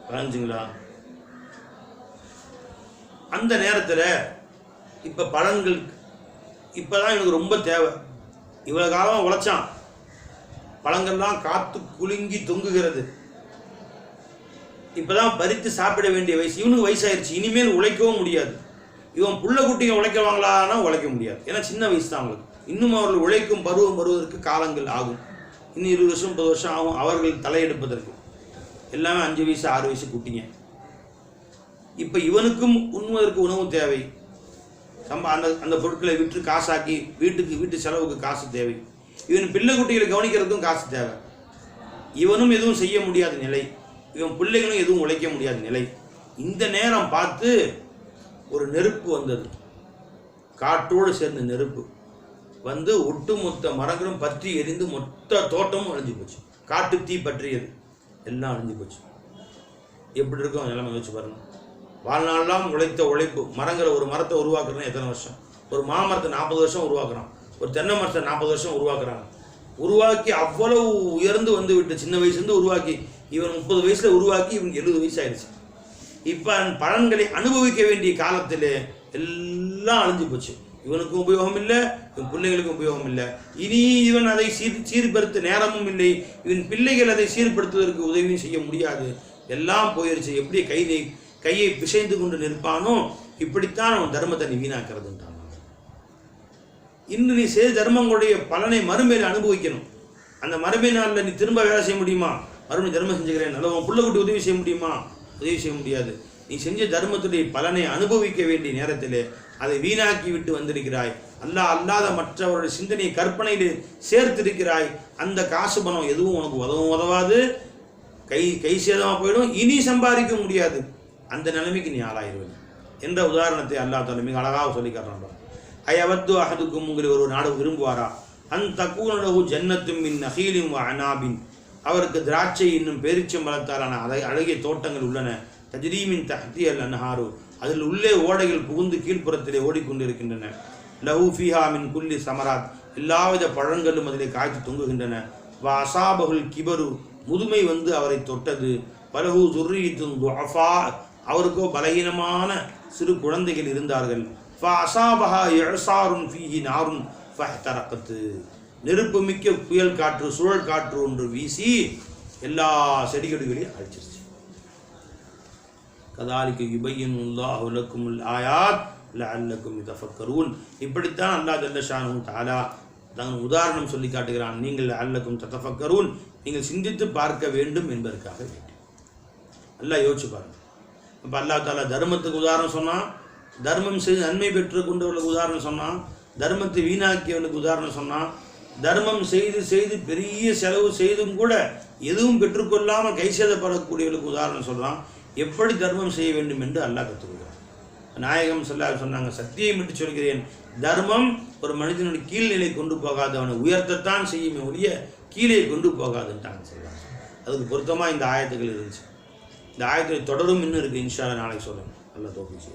வரைஞ்சிங்களா? அந்த நேரத்தில் இப்போ பழங்கள் இப்போ தான் எனக்கு ரொம்ப தேவை. இவ்வளோ காலம் உழைச்சான், பழங்கள்லாம் காத்து குலுங்கி தொங்குகிறது. இப்போ தான் பறித்து சாப்பிட வேண்டிய வயசு. இவனுக்கு வயசாயிருச்சு, இனிமேல் உழைக்கவும் முடியாது. இவன் புள்ள குட்டிங்க உழைக்கவாங்களான்னா உழைக்க முடியாது, ஏன்னா சின்ன வயசு தான் அவங்களுக்கு. இன்னும் அவர்கள் உழைக்கும் பருவம் வருவதற்கு காலங்கள் ஆகும். இன்னும் 20 வருஷம் 30 வருஷம் ஆகும் அவர்கள் தலையெடுப்பதற்கு. எல்லாமே 5 வயசு 6 வயசு குட்டிங்க. இப்போ இவனுக்கும் உண்ணுவதற்கு உணவு தேவை. அந்த பொருட்களை விற்று காசாக்கி வீட்டு செலவுக்கு காசு தேவை. இவன் பிள்ளை குட்டிகளை கவனிக்கிறதுக்கும் காசு தேவை. இவனும் எதுவும் செய்ய முடியாத நிலை, இவன் பிள்ளைகளும் எதுவும் உழைக்க முடியாத நிலை. இந்த நேரம் பார்த்து ஒரு நெருப்பு வந்தது. காற்றோடு சேர்ந்த நெருப்பு வந்து ஒட்டுமொத்த மரங்களும் பற்றி எரிந்து மொத்த தோட்டமும் அழிஞ்சு போச்சு. காட்டு தீ பற்றியது, எல்லாம் அழிஞ்சு போச்சு. எப்படி இருக்கும் நிலைமை யோசிச்சு பாருங்க. வாழ்நாளெல்லாம் உழைத்த உழைப்பு. ஒரு மரத்தை உருவாக்குறதுனா எத்தனை வருஷம்? ஒரு மாமரத்தை 40 வருஷம் உருவாக்குறான், ஒரு தென்னை மரத்தை 40 வருஷம் உருவாக்குறாங்க. உருவாக்கி அவ்வளவு உயர்ந்து வந்து விட்டு சின்ன வயசுலேருந்து உருவாக்கி இவன் 30 வயசில் உருவாக்கி இவன் 70 வயசு ஆயிடுச்சு. இப்போ பலன்களை அனுபவிக்க வேண்டிய காலத்தில் எல்லாம் அழிஞ்சு போச்சு. இவனுக்கும் உபயோகம் இல்லை, இவன் பிள்ளைகளுக்கும் உபயோகம் இல்லை. இனி இவன் அதை சீர்படுத்த நேரமும் இல்லை. இவன் பிள்ளைகள் அதை சீர்படுத்துவதற்கு உதவியும் செய்ய முடியாது. எல்லாம் போயிடுச்சு. எப்படி கையை பிசைந்து கொண்டு நிற்பானோ இப்படித்தான் அவன் தர்மத்தை நீ வீணாக்கிறதுன்றான். இன்னும் நீ செய்த தர்மங்களுடைய பலனை மறுமையில் அனுபவிக்கணும். அந்த மறுமை நாளில் நீ திரும்ப வேலை செய்ய முடியுமா? மறுபடி தர்மம் செஞ்சுக்கிறேன் நல்ல உன் பிள்ளை குட்டி உதவி செய்ய முடியுமா? உதவி செய்ய முடியாது. நீ செஞ்ச தர்மத்துடைய பலனை அனுபவிக்க வேண்டிய நேரத்தில் அதை வீணாக்கி விட்டு வந்திருக்கிறாய். அல்லாத மற்றவருடைய சிந்தனையை கற்பனையில் சேர்த்திருக்கிறாய். அந்த காசு பணம் எதுவும் உனக்கு உதவாது, கை சேதமாக போயிடும், இனி சம்பாதிக்க முடியாது. அந்த நிலைமைக்கு நீ ஆளாயிருவது என்ற உதாரணத்தை அல்லாஹ் தஆலா மிக அழகாக சொல்லி காட்டுறான். அயவத்து அஹதுக்கும் உங்களை ஒரு நாடு விரும்புவாரா? தக்கூனலஹு ஜன்னத்தும் மின் நஹீலின் வ அனாபின், அவருக்கு திராட்சை இன்னும் பேரிச்சம்பழத்தாலான அழகிய தோட்டங்கள் உள்ளன. தஜ்ரீமின் தஹ்தியல் அன்ஹாரு, அதில் உள்ளே ஓடைகள் புகுந்து கீழ்ப்புறத்திலே ஓடிக்கொண்டிருக்கின்றன. லஹு ஃபீஹா மின் குல்லி சமராத், எல்லாவித பழங்களும் அதிலே காய்த்து தொங்குகின்றன. வ அசாபகுல் கிபரு, முதுமை வந்து அவரை தொட்டது. பலஹு துர்ரியத்துன் துஅஃபா, அவருக்கோ பலகீனமான சிறு குழந்தைகள் இருந்தார்கள். ஃப அசாபஹா இஅசாருன் ஃபீஹி நாருன் ஃபஹ்தரகத், நெருப்பு மிக்க புயல் காற்று சுழல் காற்று ஒன்று வீசி எல்லா செடிகொடிகளையும் அழிச்சிருச்சு. கதாலிக யுபையினுல்லாஹு லக்குமுல் ஆயாத் லஅல்லக்கும் தஃபக்கரூன், இப்படித்தான் அல்லாஹ் ஜல்ல ஷானுஹு தஆலா தன் உதாரணம் சொல்லி காட்டுகிறான். நீங்கள் லஅல்லக்கும் தஃபக்கரூன், நீங்கள் சிந்தித்து பார்க்க வேண்டும் என்பதற்காக வேண்டும். அல்லாஹ் யோசிச்சு பாருங்க. இப்போ அல்லாஹ் தஆலா தர்மத்துக்கு உதாரணம் சொன்னான், தர்மம் செய்து நன்மை பெற்று கொண்டவர்களுக்கு உதாரணம் சொன்னான், தர்மத்தை வீணாக்கியவர்களுக்கு உதாரணம் சொன்னான், தர்மம் செய்து செய்து பெரிய செலவு செய்தும் கூட எதுவும் பெற்றுக்கொள்ளாமல் கை சேதப்படக்கூடியவர்களுக்கு உதாரணம் சொல்கிறான். எப்படி தர்மம் செய்ய வேண்டும் என்று அல்லாஹ் கற்றுக்கொள்கிறான். நாயகம் ஸல்லல்லாஹு சொன்னாங்க, சத்தியம் விட்டு சொல்கிறேன், தர்மம் ஒரு மனிதனுடைய கீழ்நிலை கொண்டு போகாது, அவனை உயர்த்தத்தான் செய்யுமே ஒழிய கீழே கொண்டு போகாதுன்ட்டாங்க சொல்கிறாங்க. அதுக்கு பொருத்தமாக இந்த ஆயத்துக்கள் இருந்துச்சு. இந்த ஆயத்தை தொடரும் இன்னும் இருக்குது. இன்ஷா அல்லாஹ் நாளைக்கு சொல்லணும். நல்லா தோப்பிச்சு.